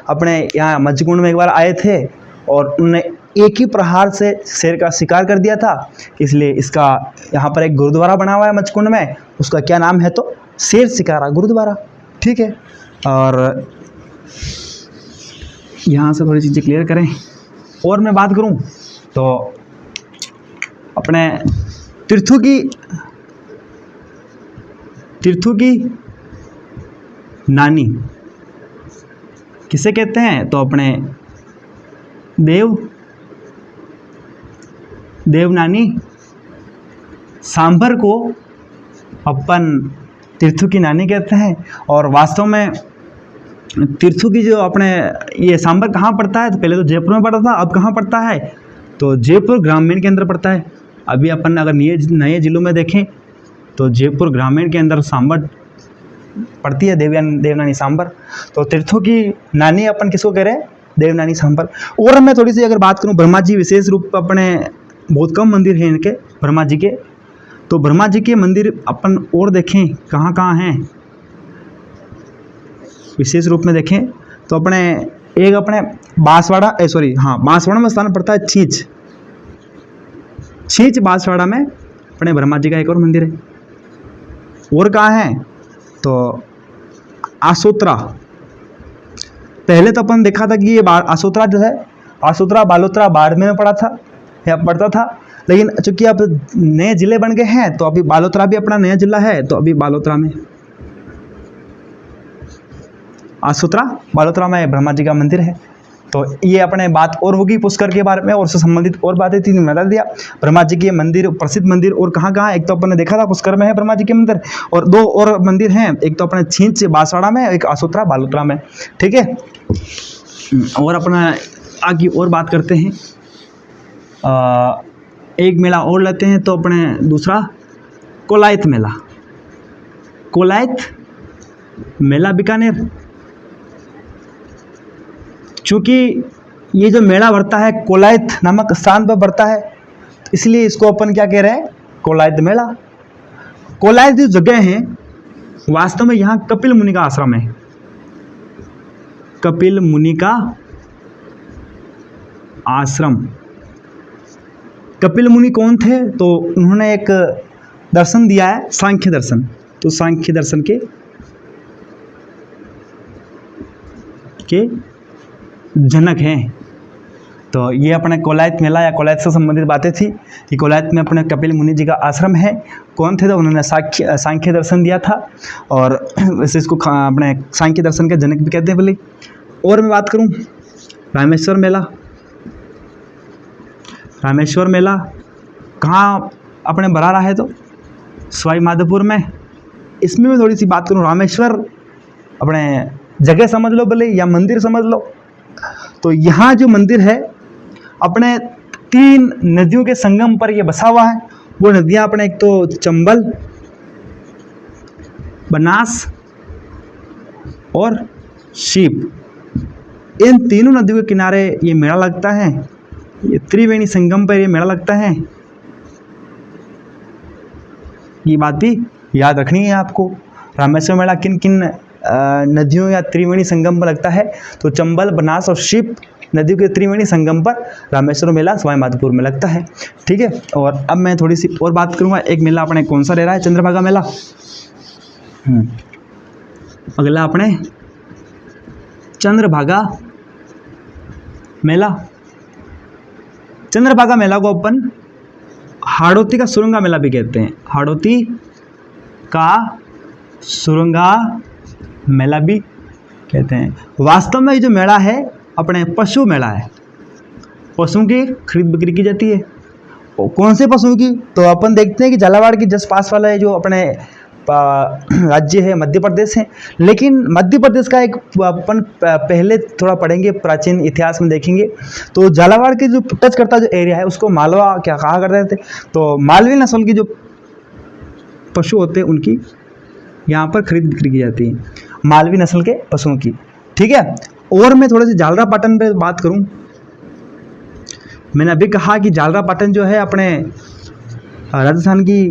अपने यहाँ मचकुंड में एक बार आए थे और उन्होंने एक ही प्रहार से शेर का शिकार कर दिया था, इसलिए इसका यहाँ पर एक गुरुद्वारा बना हुआ है मचकुंड में, उसका क्या नाम है? तो शेर शिकारा गुरुद्वारा। ठीक है, और यहाँ से थोड़ी चीज़ें क्लियर करें। और मैं बात करूँ तो अपने तीर्थों की नानी किसे कहते हैं? तो अपने देव नानी सांभर को अपन तीर्थों की नानी कहते हैं। और वास्तव में तीर्थों की जो अपने ये सांभर कहाँ पड़ता है? तो पहले तो जयपुर में पड़ता था, अब कहाँ पड़ता है? तो जयपुर ग्रामीण के अंदर पड़ता है। अभी अपन अगर नए जिलों में देखें तो जयपुर ग्रामीण के अंदर सांभर पड़ती है, देवनानी सांभर। तो तीर्थों की नानी अपन किसको कह रहे हैं? देवनानी सांभर। और मैं थोड़ी सी अगर बात करूं, ब्रह्मा जी विशेष रूप पर अपने बहुत कम मंदिर हैं इनके, ब्रह्मा जी के। तो ब्रह्मा जी के मंदिर अपन और देखें कहाँ कहाँ हैं, विशेष रूप में देखें तो अपने एक अपने बांसवाड़ा बांसवाड़ा में स्थान पड़ता है छींच बांसवाड़ा में अपने ब्रह्मा जी का एक और मंदिर है। और कहाँ है? तो आसोत्रा। पहले तो अपन देखा था कि ये आसोत्रा जो है, आसोत्रा बालोत्रा बाड़मेर में पड़ा था या पड़ता था, लेकिन चूंकि अब नए जिले बन गए हैं तो अभी बालोत्रा भी अपना नया जिला है, तो अभी बालोत्रा में आसोत्रा बालोत्रा में ब्रह्मा जी का मंदिर है। तो ये अपने बात और होगी पुष्कर के बारे में, और उससे संबंधित और बातें थी मैं बता दिया। ब्रह्मा जी के मंदिर, प्रसिद्ध मंदिर और कहाँ कहाँ, एक तो अपन ने देखा था पुष्कर में है ब्रह्मा जी के मंदिर, और दो और मंदिर हैं, एक तो अपने छींच बांसवाड़ा में, एक आसोत्रा बालोत्रा में। ठीक है, और अपना आगे और बात करते हैं। एक मेला और लेते हैं, तो अपने दूसरा कोलायत मेला। कोलायत मेला बीकानेर, चूँकि ये जो मेला बढ़ता है कोलायत नामक स्थान पर बढ़ता है, इसलिए इसको अपन क्या कह रहे हैं, कोलायत मेला। कोलायत जो जगह है वास्तव में यहाँ कपिल मुनि का आश्रम है। कपिल मुनि का आश्रम। कपिल मुनि कौन थे? तो उन्होंने एक दर्शन दिया है, सांख्य दर्शन। तो सांख्य दर्शन के जनक हैं। तो ये अपने कोलायत मेला या कोलायत से संबंधित बातें थी कि कोलायत में अपने कपिल मुनि जी का आश्रम है। कौन थे? तो उन्होंने सांख्य दर्शन दिया था, और वैसे इसको अपने सांख्य दर्शन के जनक भी कहते हैं बोले। और मैं बात करूं रामेश्वर मेला। रामेश्वर मेला कहाँ अपने बना रहा है? तो सवाई माधोपुर में। इसमें मैं थोड़ी सी बात करूं, रामेश्वर अपने जगह समझ लो बोले या मंदिर समझ लो। तो यहाँ जो मंदिर है अपने 3 नदियों के संगम पर ये बसा हुआ है। वो नदियाँ अपने एक तो चंबल, बनास और शीप, इन तीनों नदियों के किनारे ये मेला लगता है। ये त्रिवेणी संगम पर ये मेला लगता है। ये बात भी याद रखनी है आपको। रामेश्वर मेला किन किन नदियों या त्रिवेणी संगम पर लगता है? तो चंबल, बनास और शीप नदियों के त्रिवेणी संगम पर रामेश्वर मेला सवाई माधोपुर में लगता है। ठीक है। और अब मैं थोड़ी सी और बात करूँगा। एक मेला अपने कौन सा ले रहा है? चंद्रभागा मेला। अगला अपने चंद्रभागा मेला। चंद्रभागा मेला को अपन हाड़ौती का सुरंगा मेला भी कहते हैं। हाड़ौती का सुरंगा मेला भी कहते हैं। वास्तव में ये जो मेला है अपने पशु मेला है। पशुओं की खरीद बिक्री की जाती है। और कौन से पशुओं की? तो अपन देखते हैं कि झालावाड़ की जस्ट पास वाला है जो अपने राज्य है मध्य प्रदेश है। लेकिन मध्य प्रदेश का एक अपन पहले थोड़ा पढ़ेंगे, प्राचीन इतिहास में देखेंगे। तो झालावाड़ के जो टच करता जो एरिया है उसको मालवा क्या कहा करते थे। तो मालवी नस्ल की जो पशु होते हैं उनकी यहाँ पर खरीद बिक्री की जाती है, मालवी नस्ल के पशुओं की। ठीक है। और मैं थोड़े से झालरापाटन पे बात करूँ। मैंने अभी कहा कि झालरापाटन जो है अपने राजस्थान की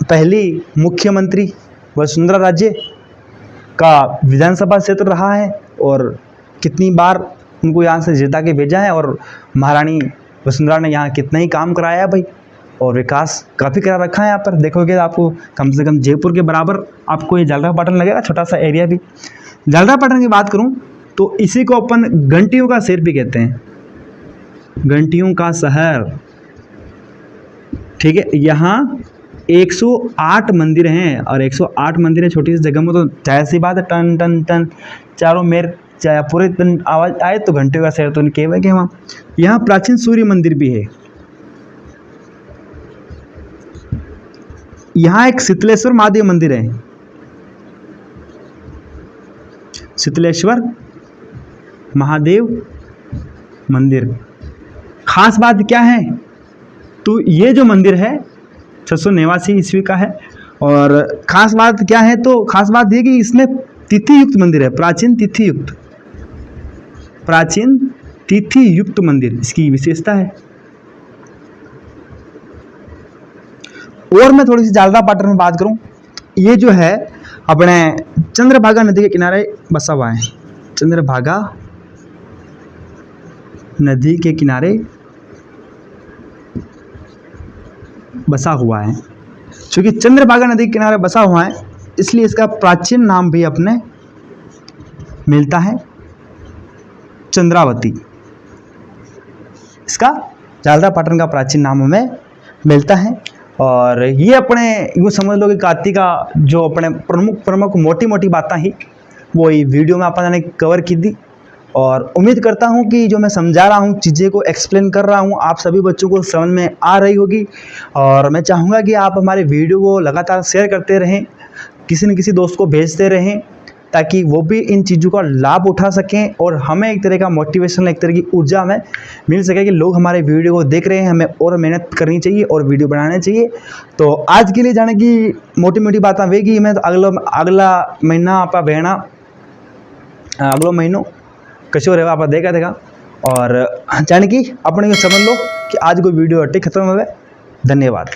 पहली मुख्यमंत्री वसुंधरा राजे का विधानसभा क्षेत्र रहा है, और कितनी बार उनको यहाँ से जिता के भेजा है, और महारानी वसुंधरा ने यहाँ कितना ही काम कराया है भाई, और विकास काफ़ी करा रखा है। यहाँ पर देखोगे तो आपको कम से कम जयपुर के बराबर आपको ये झालरापाटन लगेगा, छोटा सा एरिया भी। झालरापाटन की बात करूँ तो इसी को अपन घंटियों का शहर भी कहते हैं, घंटियों का शहर। ठीक है। यहाँ 108 मंदिर हैं, और 108 मंदिर है छोटी सी जगह में, तो जाहिर सी बात है टन टन टन चारों मेर चाहे पूरे दिन आवाज़ आए तो घंटियों का शहर तो नहीं कहेंगे वहाँ। यहाँ प्राचीन सूर्य मंदिर भी है। यहाँ एक शीतलेश्वर महादेव मंदिर है। शीतलेश्वर महादेव मंदिर। खास बात क्या है? तो ये जो मंदिर है 689 ईस्वी का है। और खास बात क्या है? तो खास बात ये कि इसमें तिथि युक्त मंदिर है, प्राचीन तिथि युक्त, प्राचीन तिथि युक्त मंदिर इसकी विशेषता है। और मैं थोड़ी सी झालरापाटन में बात करूं, ये जो है अपने चंद्रभागा नदी के किनारे बसा हुआ है। चंद्रभागा नदी के किनारे बसा हुआ है। क्योंकि चंद्रभागा नदी के किनारे बसा हुआ है इसलिए इसका प्राचीन नाम भी अपने मिलता है चंद्रावती। इसका झालरापाटन का प्राचीन नाम हमें मिलता है। और ये अपने यूँ समझ लो कि कार्तिक का जो अपने प्रमुख मोटी मोटी बातें ही वो ये वीडियो में अपन ने कवर की थी। और उम्मीद करता हूँ कि जो मैं समझा रहा हूँ, चीज़ें को एक्सप्लेन कर रहा हूँ, आप सभी बच्चों को समझ में आ रही होगी। और मैं चाहूँगा कि आप हमारे वीडियो को लगातार शेयर करते रहें, किसी न किसी दोस्त को भेजते रहें, ताकि वो भी इन चीज़ों का लाभ उठा सकें और हमें एक तरह का मोटिवेशन, एक तरह की ऊर्जा हमें मिल सके कि लोग हमारे वीडियो को देख रहे हैं, हमें और मेहनत करनी चाहिए और वीडियो बनाने चाहिए। तो आज के लिए जाने की मोटी मोटी बातें वेगी। मैं तो अगला महीना आप भेणा अगलो महीनो कैसे रहे आप देखा देगा। और जान कि अपने समझ लो कि आज कोई वीडियो अट्टी खत्म हुए। धन्यवाद।